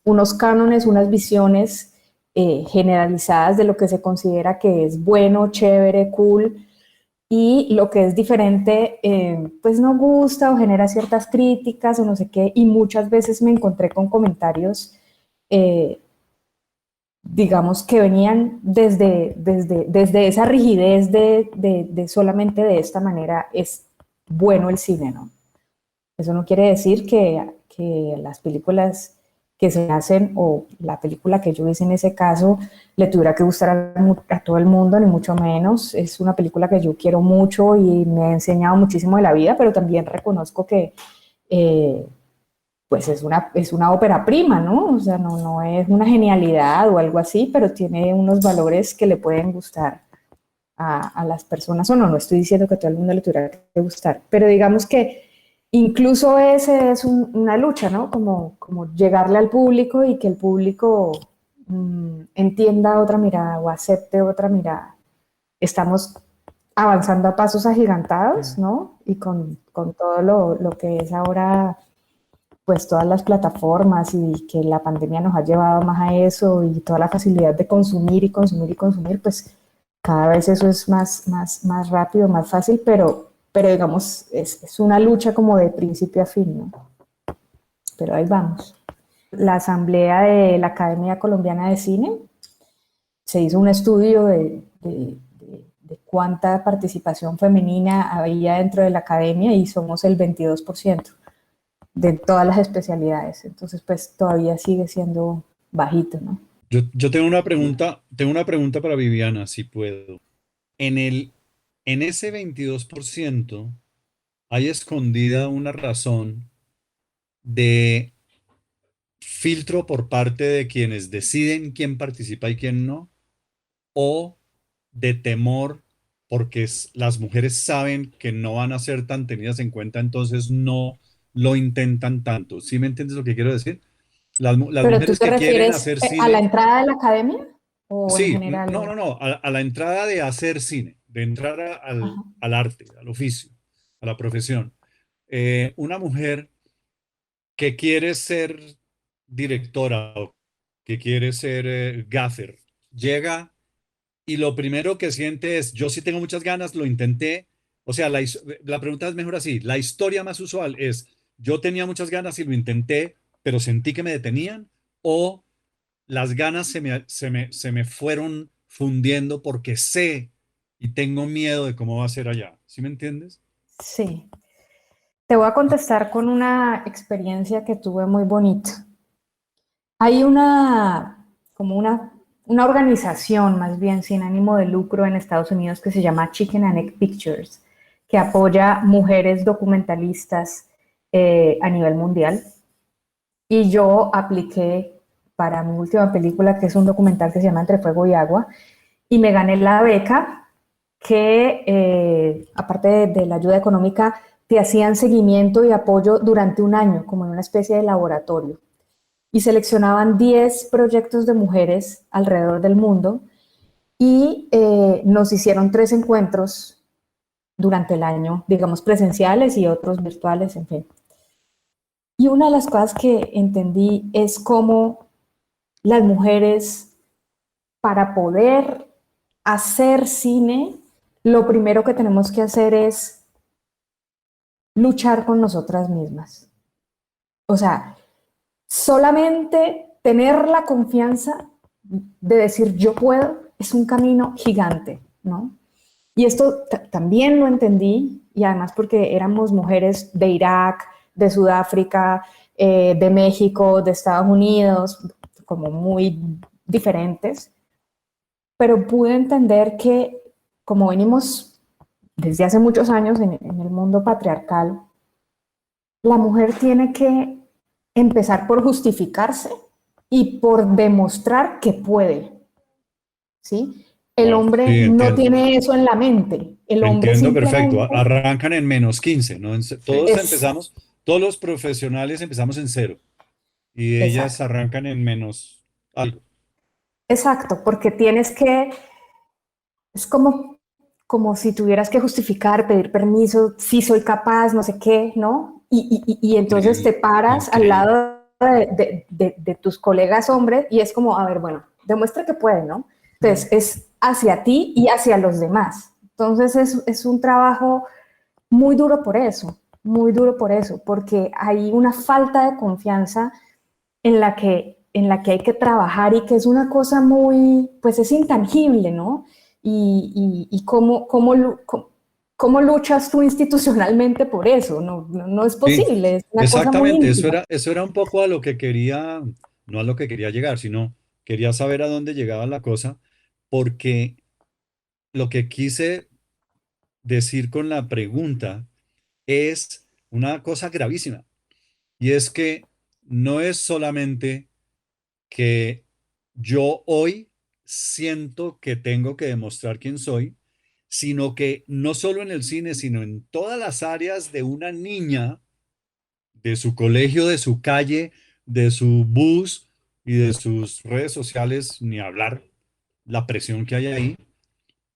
unos cánones, unas visiones generalizadas de lo que se considera que es bueno, chévere, cool, y lo que es diferente, pues no gusta o genera ciertas críticas o no sé qué, y muchas veces me encontré con comentarios, digamos, que venían desde esa rigidez de solamente de esta manera es bueno el cine, ¿no? Eso no quiere decir que las películas que se hacen o la película que yo hice en ese caso le tuviera que gustar a todo el mundo, ni mucho menos. Es una película que yo quiero mucho y me ha enseñado muchísimo de la vida, pero también reconozco que pues es una ópera prima, ¿no? O sea, no es una genialidad o algo así, pero tiene unos valores que le pueden gustar a las personas, o no estoy diciendo que a todo el mundo le tuviera que gustar, pero digamos que incluso ese es una lucha, ¿no? Como llegarle al público y que el público entienda otra mirada o acepte otra mirada. Estamos avanzando a pasos agigantados, ¿no? Y con todo lo que es ahora, pues todas las plataformas y que la pandemia nos ha llevado más a eso y toda la facilidad de consumir y consumir y consumir, pues cada vez eso es más rápido, más fácil, pero digamos, es una lucha como de principio a fin, ¿no? Pero ahí vamos. La asamblea de la Academia Colombiana de Cine se hizo un estudio de cuánta participación femenina había dentro de la academia y somos el 22%. de todas las especialidades. Entonces, pues todavía sigue siendo bajito, ¿no? Yo tengo una pregunta para Viviana, si puedo. En ese 22% hay escondida una razón de filtro por parte de quienes deciden quién participa y quién no, o de temor porque las mujeres saben que no van a ser tan tenidas en cuenta, entonces no lo intentan tanto. ¿Sí me entiendes lo que quiero decir? Las ¿Pero tú mujeres te que quieren refieres hacer a la cine, entrada de la academia o en sí, general? no, a la entrada de hacer cine, de entrar Ajá. al arte, al oficio, a la profesión. Una mujer que quiere ser directora o que quiere ser gaffer, llega y lo primero que siente es, yo sí tengo muchas ganas, lo intenté. O sea, la pregunta es mejor así. La historia más usual es, yo tenía muchas ganas y lo intenté, pero sentí que me detenían, o las ganas se me fueron fundiendo porque sé y tengo miedo de cómo va a ser allá. ¿Sí me entiendes? Sí. Te voy a contestar con una experiencia que tuve muy bonita. Hay como una organización más bien sin ánimo de lucro en Estados Unidos que se llama Chicken and Egg Pictures, que apoya mujeres documentalistas a nivel mundial. Y yo apliqué para mi última película, que es un documental que se llama Entre Fuego y Agua, y me gané la beca que, aparte de la ayuda económica, te hacían seguimiento y apoyo durante un año, como en una especie de laboratorio. Y seleccionaban 10 proyectos de mujeres alrededor del mundo y nos hicieron 3 encuentros durante el año, digamos presenciales y otros virtuales, en fin. Y una de las cosas que entendí es cómo las mujeres, para poder hacer cine, lo primero que tenemos que hacer es luchar con nosotras mismas. O sea, solamente tener la confianza de decir yo puedo es un camino gigante, ¿no? Y esto también lo entendí, y además porque éramos mujeres de Irak, de Sudáfrica, de México, de Estados Unidos, como muy diferentes, pero pude entender que como venimos desde hace muchos años en el mundo patriarcal, la mujer tiene que empezar por justificarse y por demostrar que puede, ¿sí? El Wow, hombre sí, no entiendo. tiene eso en la mente. El hombre Entiendo perfecto. simplemente... Arrancan en -15, ¿no? Sí. Todos Es, empezamos, todos los profesionales empezamos en cero y ellas exacto, arrancan en menos algo. exacto, porque tienes que... Es como si tuvieras que justificar, pedir permiso, si soy capaz, no sé qué, ¿no? Y entonces te Increíble, paras al increíble. lado de tus colegas hombres y es como, a ver, bueno, demuestra que puede, ¿no? Entonces es hacia ti y hacia los demás. Entonces es un trabajo muy duro por eso, porque hay una falta de confianza en la que hay que trabajar y que es una cosa muy, pues es intangible, ¿no? Y cómo luchas tú institucionalmente por eso, no es Sí, posible, es una cosa muy exactamente. íntima. Eso era un poco a lo que quería, no a lo que quería llegar, sino quería saber a dónde llegaba la cosa, porque lo que quise decir con la pregunta es una cosa gravísima, y es que no es solamente que yo hoy siento que tengo que demostrar quién soy, sino que no solo en el cine, sino en todas las áreas de una niña, de su colegio, de su calle, de su bus y de sus redes sociales, ni hablar, la presión que hay ahí,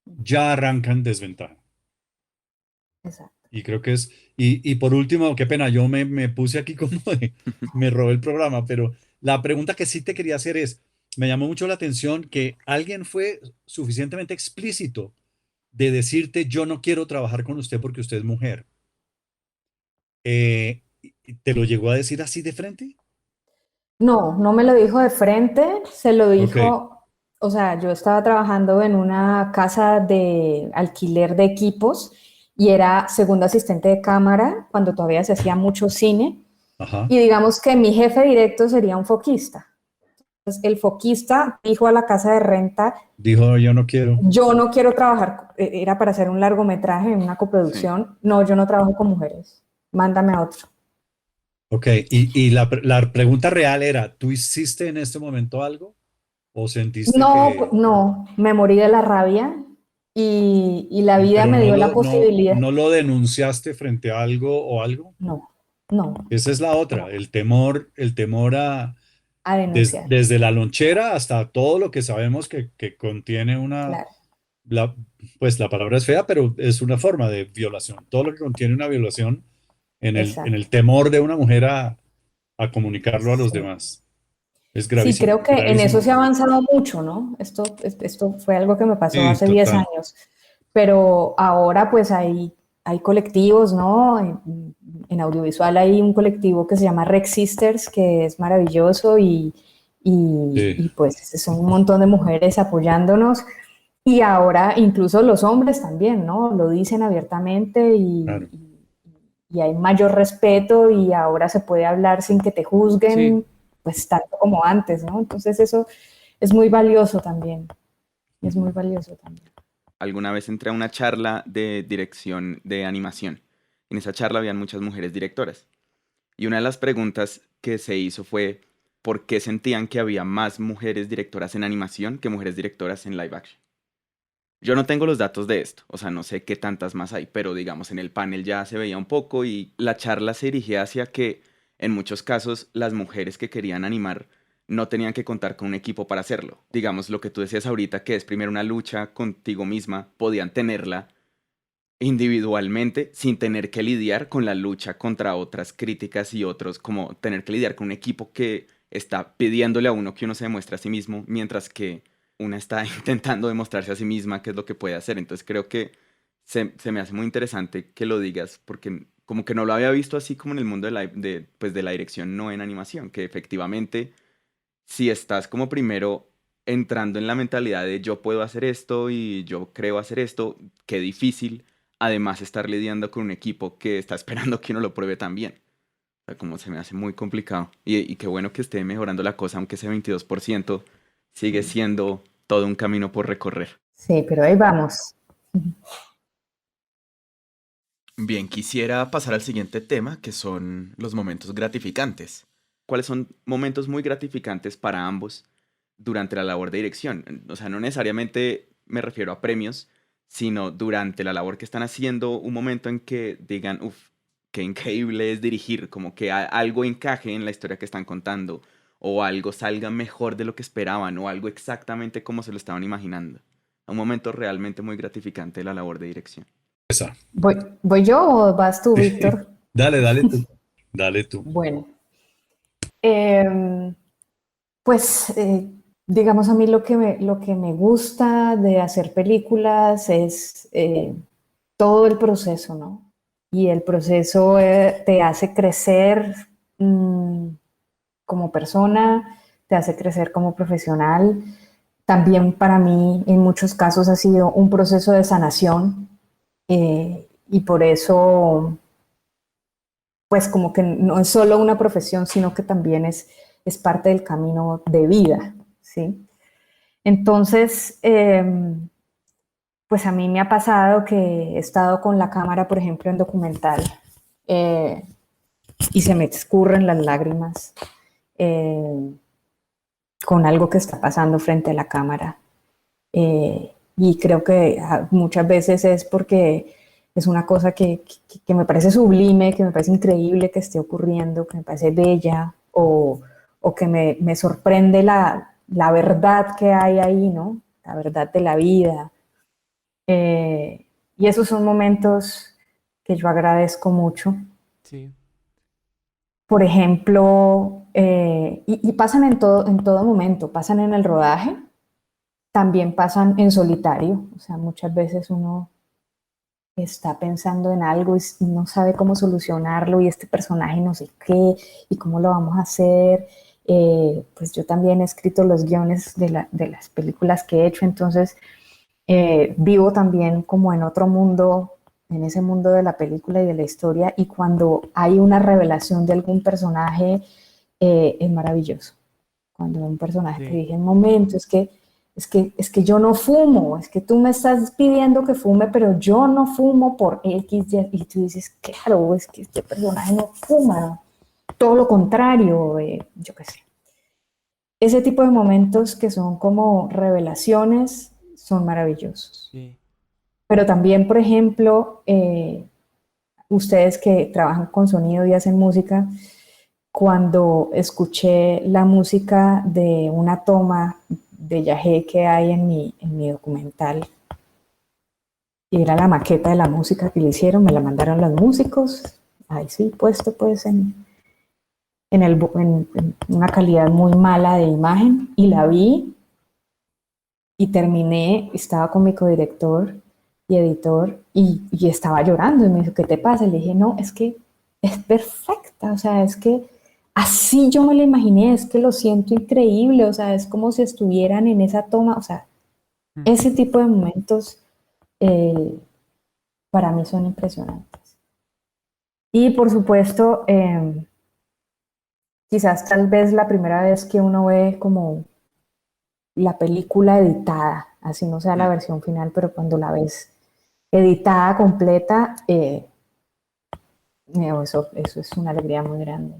ya arranca en desventaja. Exacto. Y creo que es, y por último, qué pena, yo me puse aquí como de, me robé el programa, pero la pregunta que sí te quería hacer es, me llamó mucho la atención que alguien fue suficientemente explícito de decirte, yo no quiero trabajar con usted porque usted es mujer. ¿Te lo llegó a decir así de frente? No, no me lo dijo de frente, se lo Ok, dijo, o sea, yo estaba trabajando en una casa de alquiler de equipos y era segundo asistente de cámara cuando todavía se hacía mucho cine. Ajá. Y digamos que mi jefe directo sería un foquista. Entonces, el foquista dijo a la casa de renta, Dijo, yo no quiero. yo no quiero trabajar, era para hacer un largometraje, una Sí. coproducción, no, yo no trabajo con mujeres, mándame a otro. Ok, y la pregunta real era, ¿tú hiciste en este momento algo o sentiste No, que, no, me morí de la rabia y la vida pero me dio la posibilidad? no lo denunciaste frente a algo o algo? No, no, Esa es la otra, no, el temor a, a denunciar, desde la lonchera hasta todo lo que sabemos que contiene claro, la, pues la palabra es fea, pero es una forma de violación. Todo lo que contiene una violación en el exacto. temor de una mujer a comunicarlo a los Sí. demás. Es Sí, gravísimo, creo que en eso se gravísimo. ha avanzado mucho, ¿no? Esto fue algo que me pasó Sí, hace 10 total. años, pero ahora pues hay colectivos, ¿no? En audiovisual hay un colectivo que se llama Rex Sisters, que es maravilloso Sí, y pues son un montón de mujeres apoyándonos y ahora incluso los hombres también, ¿no? Lo dicen abiertamente claro. y hay mayor respeto y ahora se puede hablar sin que te Sí, juzguen, pues tanto como antes, ¿no? Entonces eso es muy valioso también, es muy valioso también. Alguna vez entré a una charla de dirección de animación. En esa charla habían muchas mujeres directoras. Y una de las preguntas que se hizo fue ¿por qué sentían que había más mujeres directoras en animación que mujeres directoras en live action? Yo no tengo los datos de esto, o sea, no sé qué tantas más hay, pero digamos en el panel ya se veía un poco y la charla se dirigía hacia que en muchos casos las mujeres que querían animar no tenían que contar con un equipo para hacerlo. Digamos lo que tú decías ahorita, que es primero una lucha contigo misma, podían tenerla individualmente sin tener que lidiar con la lucha contra otras críticas y otros, como tener que lidiar con un equipo que está pidiéndole a uno que uno se demuestre a sí mismo, mientras que una está intentando demostrarse a sí misma qué es lo que puede hacer. Entonces creo que se me hace muy interesante que lo digas, porque como que no lo había visto así como en el mundo pues de la dirección, no en animación, que efectivamente si estás como primero entrando en la mentalidad de yo puedo hacer esto y yo creo hacer esto, qué difícil además estar lidiando con un equipo que está esperando que uno lo pruebe también. O sea, como se me hace muy complicado. Y qué bueno que esté mejorando la cosa, aunque ese 22% sigue siendo todo un camino por recorrer. Sí, pero ahí vamos. Bien, quisiera pasar al siguiente tema, que son los momentos gratificantes. ¿Cuáles son momentos muy gratificantes para ambos durante la labor de dirección? O sea, no necesariamente me refiero a premios, sino durante la labor que están haciendo, un momento en que digan, uff, qué increíble es dirigir, como que algo encaje en la historia que están contando, o algo salga mejor de lo que esperaban, o algo exactamente como se lo estaban imaginando. Un momento realmente muy gratificante de la labor de dirección. Esa. ¿Voy yo o vas tú, Víctor? Dale, dale tú. Dale tú. Bueno, eh, pues digamos a mí lo que me gusta de hacer películas es todo el proceso, ¿no? Y el proceso te hace crecer mmm, como persona, te hace crecer como profesional. También para mí en muchos casos ha sido un proceso de sanación y por eso pues como que no es solo una profesión, sino que también es parte del camino de vida, ¿sí? Entonces, pues a mí me ha pasado que he estado con la cámara, por ejemplo, en documental, eh, y se me escurren las lágrimas eh, con algo que está pasando frente a la cámara. Y creo que muchas veces es porque es una cosa que me parece sublime, que me parece increíble que esté ocurriendo, que me parece bella o que me sorprende la verdad que hay ahí, ¿no? La verdad de la vida. Y esos son momentos que yo agradezco mucho. sí. Por ejemplo, y pasan en todo momento, pasan en el rodaje, también pasan en solitario, o sea, muchas veces uno está pensando en algo y no sabe cómo solucionarlo y este personaje no sé qué y cómo lo vamos a hacer. Pues yo también he escrito los guiones de las películas que he hecho, entonces vivo también como en otro mundo en ese mundo de la película y de la historia, y cuando hay una revelación de algún personaje, es maravilloso. Cuando un personaje te Sí. dice, un momento, es que yo no fumo, es que tú me estás pidiendo que fume, pero yo no fumo por X, y tú dices, claro, es que este personaje no fuma, todo lo contrario, yo qué sé. Ese tipo de momentos que son como revelaciones son maravillosos. Sí. Pero también, por ejemplo, ustedes que trabajan con sonido y hacen música, cuando escuché la música de una toma de Yahé que hay en mi documental, y era la maqueta de la música que le hicieron, me la mandaron los músicos, ahí sí, puesto pues en una calidad muy mala de imagen, y la vi y terminé, estaba con mi codirector y editor, y estaba llorando, y me dijo, ¿qué te pasa? Y le dije, no, es que es perfecta, o sea, es que así yo me la imaginé, es que lo siento increíble, o sea, es como si estuvieran en esa toma, o sea, Mm. ese tipo de momentos eh, para mí son impresionantes. Y por supuesto, quizás tal vez la primera vez que uno ve como la película editada, así no sea la Mm. versión final, pero cuando la ves editada completa, eso es una alegría muy grande.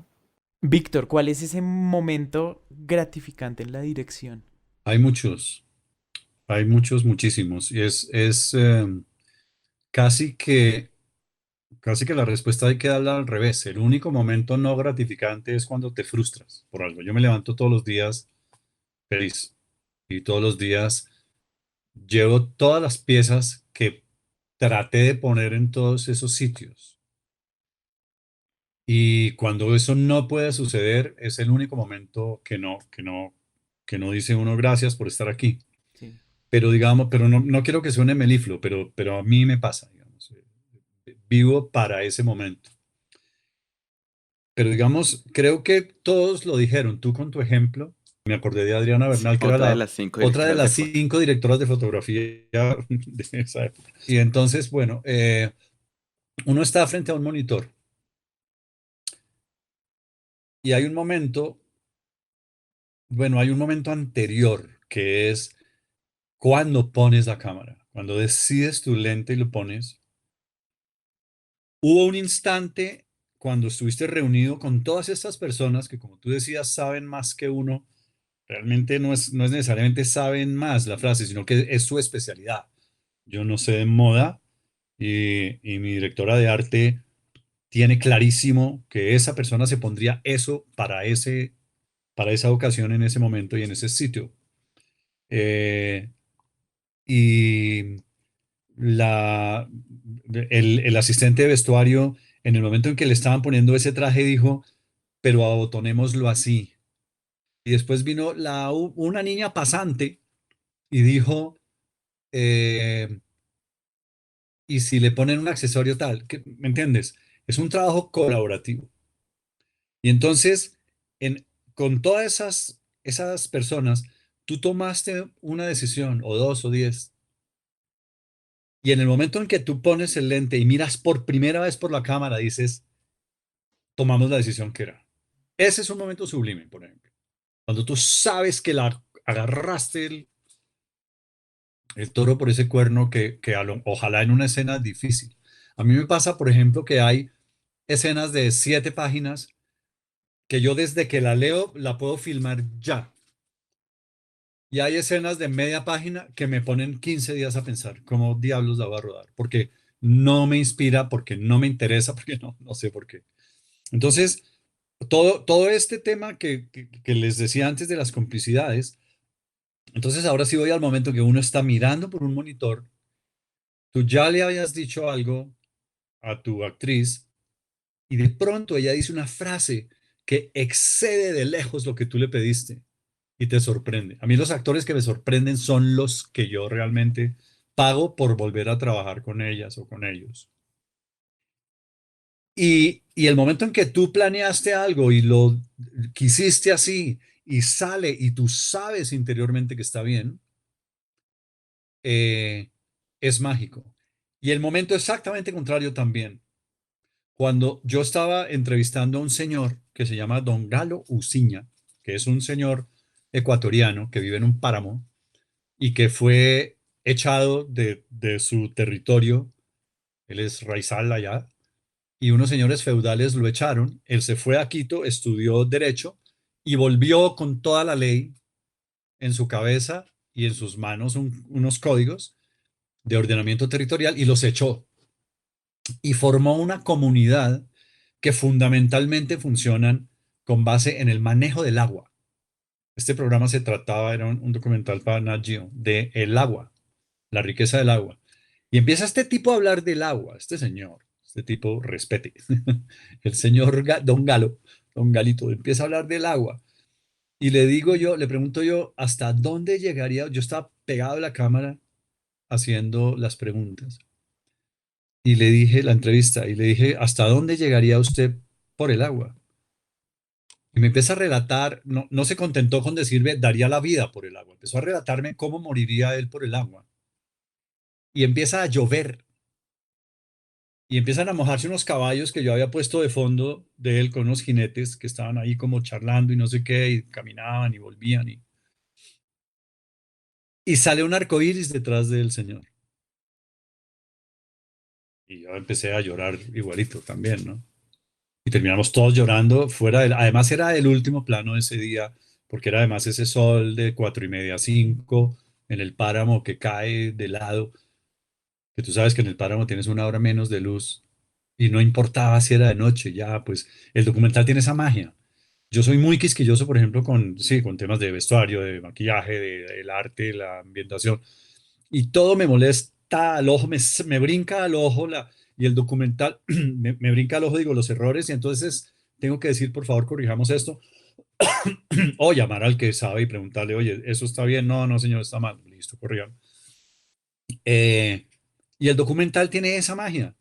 Víctor, ¿cuál es ese momento gratificante en la dirección? Hay muchos, hay muchos, muchísimos. Y casi que, casi que la respuesta hay que darla al revés. El único momento no gratificante es cuando te frustras por algo. Yo me levanto todos los días feliz y todos los días llevo todas las piezas que traté de poner en todos esos sitios. Y cuando eso no puede suceder, es el único momento que no dice uno gracias por estar aquí. Sí. Pero digamos, pero no quiero que suene melifluo, pero a mí me pasa, digamos. Vivo para ese momento. Pero digamos, creo que todos lo dijeron. Tú con tu ejemplo, me acordé de Adriana Sí, Bernal, que era otra de la las 5 otra de directoras de las foto. 5 directoras de fotografía de esa época. Y entonces, bueno, uno está frente a un monitor y hay un momento, bueno, hay un momento anterior que es cuando pones la cámara, cuando decides tu lente y lo pones. Hubo un instante cuando estuviste reunido con todas estas personas que, como tú decías, saben más que uno. Realmente no es necesariamente saben más la frase, sino que es su especialidad. Yo no sé de moda y mi directora de arte tiene clarísimo que esa persona se pondría eso para esa ocasión en ese momento y en ese sitio. Eh, y la, el asistente de vestuario, en el momento en que le estaban poniendo ese traje, dijo, pero abotonémoslo así. Y después vino una niña pasante y dijo, eh, ¿y si le ponen un accesorio tal? ¿Me entiendes? Es un trabajo colaborativo. Y entonces, en, con todas esas personas, tú tomaste una decisión, o dos, o 10, y en el momento en que tú pones el lente y miras por primera vez por la cámara, dices, tomamos la decisión que era. Ese es un momento sublime, por ejemplo. Cuando tú sabes que la agarraste el toro por ese cuerno que ojalá en una escena difícil. A mí me pasa, por ejemplo, que hay escenas de 7 páginas que yo desde que la leo la puedo filmar ya. Y hay escenas de media página que me ponen 15 días a pensar cómo diablos la voy a rodar, porque no me inspira, porque no me interesa, porque no sé por qué. Entonces, todo este tema que les decía antes de las complicidades, entonces ahora sí voy al momento que uno está mirando por un monitor, tú ya le habías dicho algo a tu actriz y de pronto ella dice una frase que excede de lejos lo que tú le pediste y te sorprende. A mí los actores que me sorprenden son los que yo realmente pago por volver a trabajar con ellas o con ellos. Y el momento en que tú planeaste algo y lo quisiste así y sale y tú sabes interiormente que está bien, eh, es mágico. Y el momento exactamente contrario también, cuando yo estaba entrevistando a un señor que se llama Don Galo Uciña, que es un señor ecuatoriano que vive en un páramo y que fue echado de su territorio, él es raizal allá, y unos señores feudales lo echaron, él se fue a Quito, estudió derecho y volvió con toda la ley en su cabeza y en sus manos unos códigos de ordenamiento territorial y los echó y formó una comunidad que fundamentalmente funcionan con base en el manejo del agua. Este programa se trataba, era un documental para Nat Geo, de el agua, la riqueza del agua. Y empieza este tipo a hablar del agua, este señor, este tipo, respete, el señor Don Galo, Don Galito, empieza a hablar del agua. Y le digo yo, le pregunto yo, ¿hasta dónde llegaría? Yo estaba pegado a la cámara haciendo las preguntas. Y le dije, la entrevista, y le dije, ¿hasta dónde llegaría usted por el agua? Y me empieza a relatar, no se contentó con decirme, daría la vida por el agua. Empezó a relatarme cómo moriría él por el agua. Y empieza a llover. Y empiezan a mojarse unos caballos que yo había puesto de fondo de él con unos jinetes que estaban ahí como charlando y no sé qué, y caminaban y volvían. Y sale un arco iris detrás del señor. Y yo empecé a llorar igualito también, ¿no? Y terminamos todos llorando además era el último plano de ese día, porque era además ese sol de 4:30 a 5 en el páramo que cae de lado, que tú sabes que en el páramo tienes una hora menos de luz y no importaba si era de noche, ya, pues el documental tiene esa magia. Yo soy muy quisquilloso, por ejemplo, sí, con temas de vestuario, de maquillaje, del arte, la ambientación, y todo me molesta al ojo, me brinca al ojo y el documental me brinca al ojo, digo, los errores, y entonces tengo que decir, por favor, corrijamos esto, o llamar al que sabe y preguntarle, oye, ¿eso está bien? No, no, señor, está mal. Listo, corrijamos. Eh, y el documental tiene esa magia,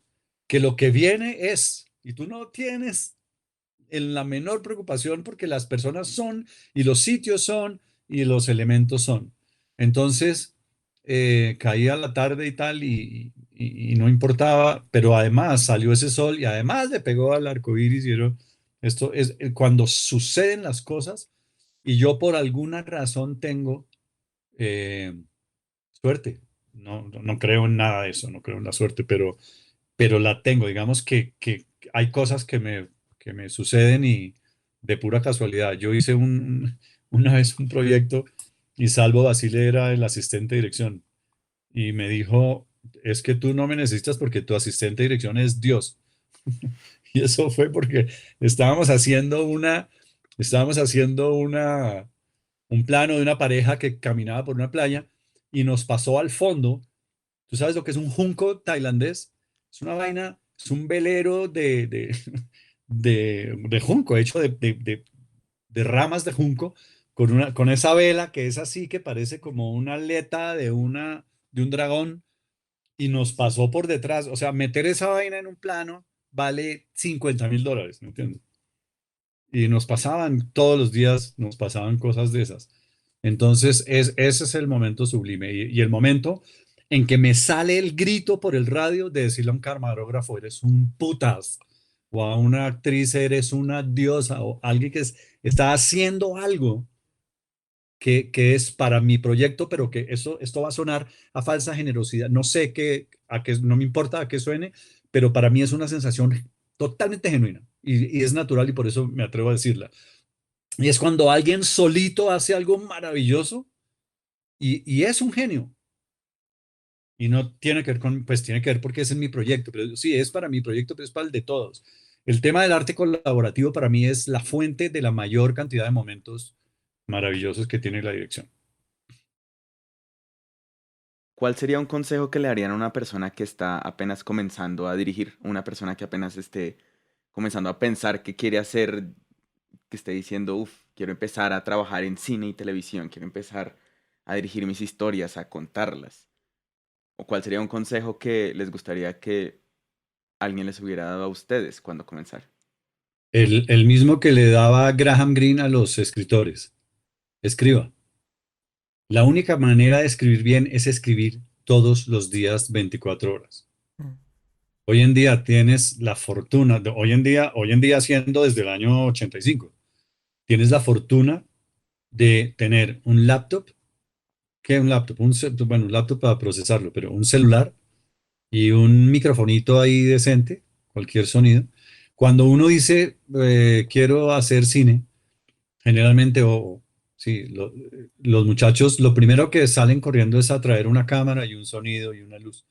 que lo que viene es, y tú no tienes en la menor preocupación porque las personas son, y los sitios son, y los elementos son. Entonces, caía la tarde y tal, y no importaba, pero además salió ese sol y además le pegó al arco iris. Esto es cuando suceden las cosas, y yo por alguna razón tengo eh, suerte. No creo en nada de eso, no creo en la suerte, pero la tengo. Digamos que hay cosas que me suceden y de pura casualidad. Yo hice una vez un proyecto y Salvo Basile era el asistente de dirección y me dijo, es que tú no me necesitas porque tu asistente de dirección es Dios. Y eso fue porque estábamos haciendo un plano de una pareja que caminaba por una playa y nos pasó al fondo. ¿Tú sabes lo que es un junco tailandés? Es una vaina, es un velero de junco, hecho de ramas de junco, con esa vela que es así, que parece como una aleta de un dragón, y nos pasó por detrás. O sea, meter esa vaina en un plano vale $50,000, ¿me entiendes? Y nos pasaban todos los días, nos pasaban cosas de esas. Entonces, ese es el momento sublime y el momento en que me sale el grito por el radio de decirle a un camarógrafo, eres un putas, o a una actriz, eres una diosa, o alguien está haciendo algo que es para mi proyecto, pero que esto va a sonar a falsa generosidad. No sé no me importa a qué suene, pero para mí es una sensación totalmente genuina y es natural, y por eso me atrevo a decirla. Y es cuando alguien solito hace algo maravilloso y es un genio. Y no tiene que ver pues tiene que ver porque ese es mi proyecto, pero sí, es para mi proyecto, pero es para el de todos. El tema del arte colaborativo para mí es la fuente de la mayor cantidad de momentos maravillosos que tiene la dirección. ¿Cuál sería un consejo que le darían a una persona que está apenas comenzando a dirigir? Una persona que apenas esté comenzando a pensar qué quiere hacer, que esté diciendo, uff, quiero empezar a trabajar en cine y televisión, quiero empezar a dirigir mis historias, a contarlas. ¿O cuál sería un consejo que les gustaría que alguien les hubiera dado a ustedes cuando comenzar? El mismo que le daba Graham Greene a los escritores. Escriba. La única manera de escribir bien es escribir todos los días 24 horas. Hoy en día tienes la fortuna, hoy en día siendo desde el año 85, tienes la fortuna de tener un laptop, ¿qué un laptop? Bueno, un laptop para procesarlo, pero un celular y un microfonito ahí decente, cualquier sonido. Cuando uno dice, quiero hacer cine, generalmente, sí, los muchachos lo primero que salen corriendo es a traer una cámara y un sonido y una luz.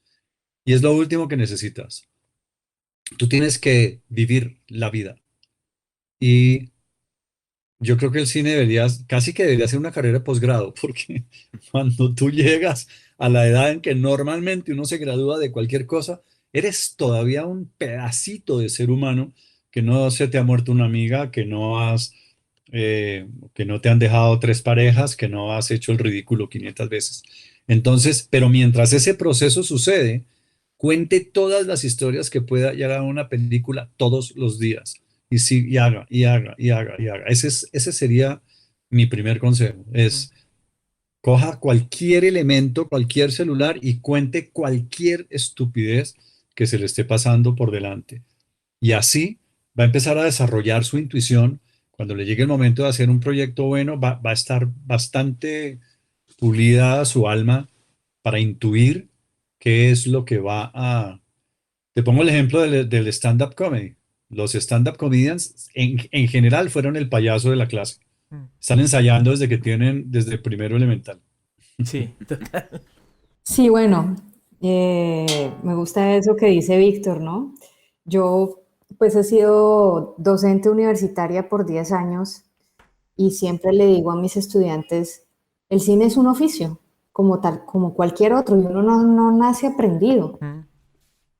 Y es lo último que necesitas. Tú tienes que vivir la vida. Y yo creo que el cine casi que debería ser una carrera de posgrado, porque cuando tú llegas a la edad en que normalmente uno se gradúa de cualquier cosa, eres todavía un pedacito de ser humano, que no se te ha muerto una amiga, que no te han dejado tres parejas, que no has hecho el ridículo 500 veces. Entonces, pero mientras ese proceso sucede, cuente todas las historias que pueda y haga una película todos los días. Y sí, y haga, y haga, y haga, y haga. Ese sería mi primer consejo. Ujú. Es coja cualquier elemento, cualquier celular y cuente cualquier estupidez que se le esté pasando por delante. Y así va a empezar a desarrollar su intuición. Cuando le llegue el momento de hacer un proyecto bueno, va a estar bastante pulida su alma para intuir qué es lo que va a... Te pongo el ejemplo del stand-up comedy. Los stand-up comedians en general fueron el payaso de la clase. Mm. Están ensayando desde primero elemental. Sí, total. Sí, bueno, me gusta eso que dice Víctor, ¿no? Yo pues he sido docente universitaria por 10 años y siempre le digo a mis estudiantes, el cine es un oficio, como tal, como cualquier otro, y uno no nace aprendido. Mm.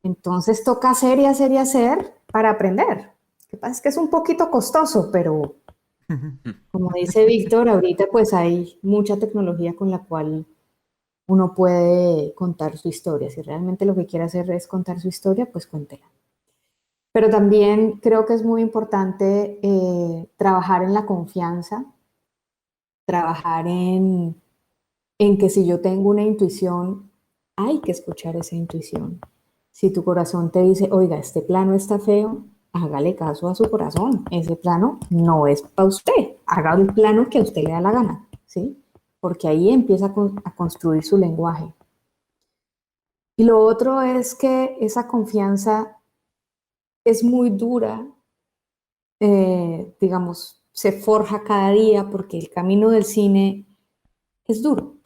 Entonces toca hacer y hacer y hacer para aprender. Lo que pasa es que es un poquito costoso, pero como dice Víctor, ahorita pues hay mucha tecnología con la cual uno puede contar su historia. Si realmente lo que quiere hacer es contar su historia, pues cuéntela. Pero también creo que es muy importante trabajar en la confianza, trabajar en que si yo tengo una intuición, hay que escuchar esa intuición. Si tu corazón te dice, oiga, este plano está feo, hágale caso a su corazón. Ese plano no es para usted. Haga un plano que a usted le da la gana, ¿sí? Porque ahí empieza a construir su lenguaje. Y lo otro es que esa confianza es muy dura, digamos, se forja cada día porque el camino del cine es duro,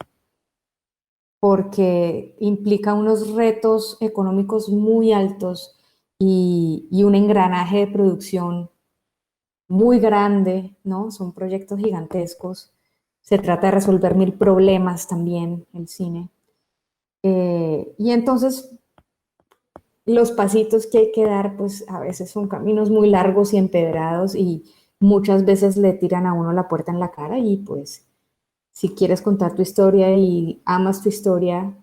porque implica unos retos económicos muy altos y un engranaje de producción muy grande, ¿no? Son proyectos gigantescos. Se trata de resolver mil problemas también el cine. Y entonces los pasitos que hay que dar, pues a veces son caminos muy largos y empedrados y muchas veces le tiran a uno la puerta en la cara y pues si quieres contar tu historia y amas tu historia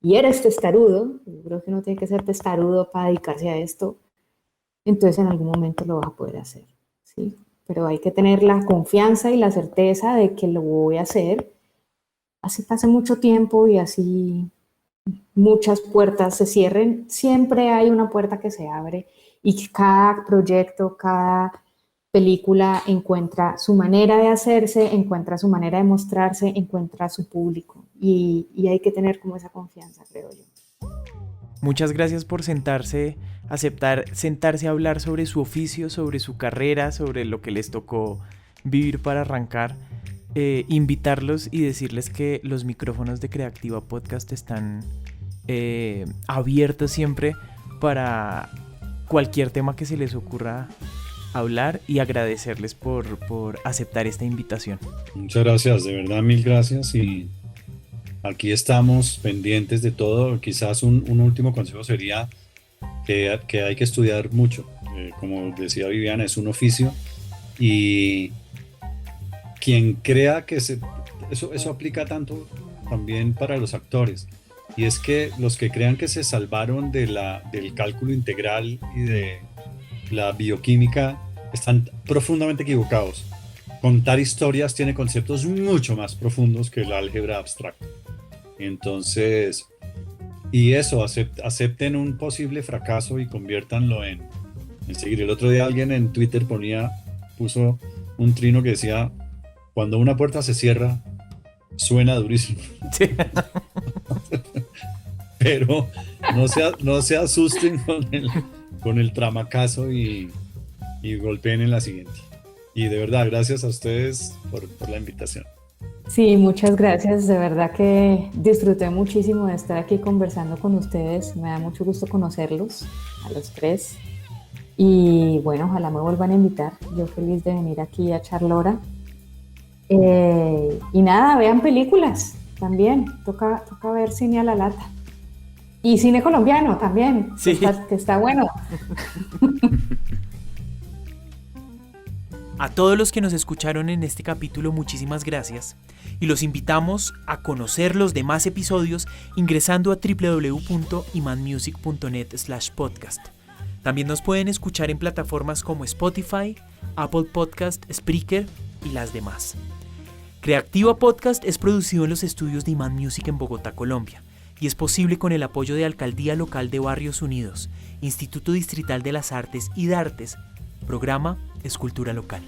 y eres testarudo, yo creo que uno tiene que ser testarudo para dedicarse a esto, entonces en algún momento lo vas a poder hacer, ¿sí? Pero hay que tener la confianza y la certeza de que lo voy a hacer, así pase mucho tiempo y así muchas puertas se cierren, siempre hay una puerta que se abre y cada proyecto, cada película encuentra su manera de hacerse, encuentra su manera de mostrarse, encuentra su público y hay que tener como esa confianza, creo yo. Muchas gracias por sentarse a hablar sobre su oficio, sobre su carrera, sobre lo que les tocó vivir para arrancar. Invitarlos y decirles que los micrófonos de Creativa Podcast están abiertos siempre para cualquier tema que se les ocurra hablar y agradecerles por aceptar esta invitación. Muchas gracias, de verdad, mil gracias. Y aquí estamos pendientes de todo. Quizás un último consejo sería que hay que estudiar mucho. Como decía Viviana, es un oficio y quien crea eso aplica tanto también para los actores. Y es que los que crean que se salvaron del cálculo integral y de la bioquímica están profundamente equivocados. Contar historias tiene conceptos mucho más profundos que el álgebra abstracta. Entonces, y eso, acepten un posible fracaso y conviértanlo en seguir. El otro día alguien en Twitter puso un trino que decía, cuando una puerta se cierra, suena durísimo. Sí. Pero no se asusten con el tramacazo y golpeen en la siguiente. Y de verdad, gracias a ustedes por la invitación. Sí, muchas gracias. De verdad que disfruté muchísimo de estar aquí conversando con ustedes. Me da mucho gusto conocerlos, a los tres. Y bueno, ojalá me vuelvan a invitar. Yo feliz de venir aquí a echar lora. Y nada, vean películas también. Toca ver cine a la lata. Y cine colombiano también, Sí. que está bueno. A todos los que nos escucharon en este capítulo, muchísimas gracias. Y los invitamos a conocer los demás episodios ingresando a www.imanmusic.net/podcast. También nos pueden escuchar en plataformas como Spotify, Apple Podcast, Spreaker y las demás. Creativa Podcast es producido en los estudios de Iman Music en Bogotá, Colombia, y es posible con el apoyo de Alcaldía Local de Barrios Unidos, Instituto Distrital de las Artes y Dartes, Programa Escultura Local.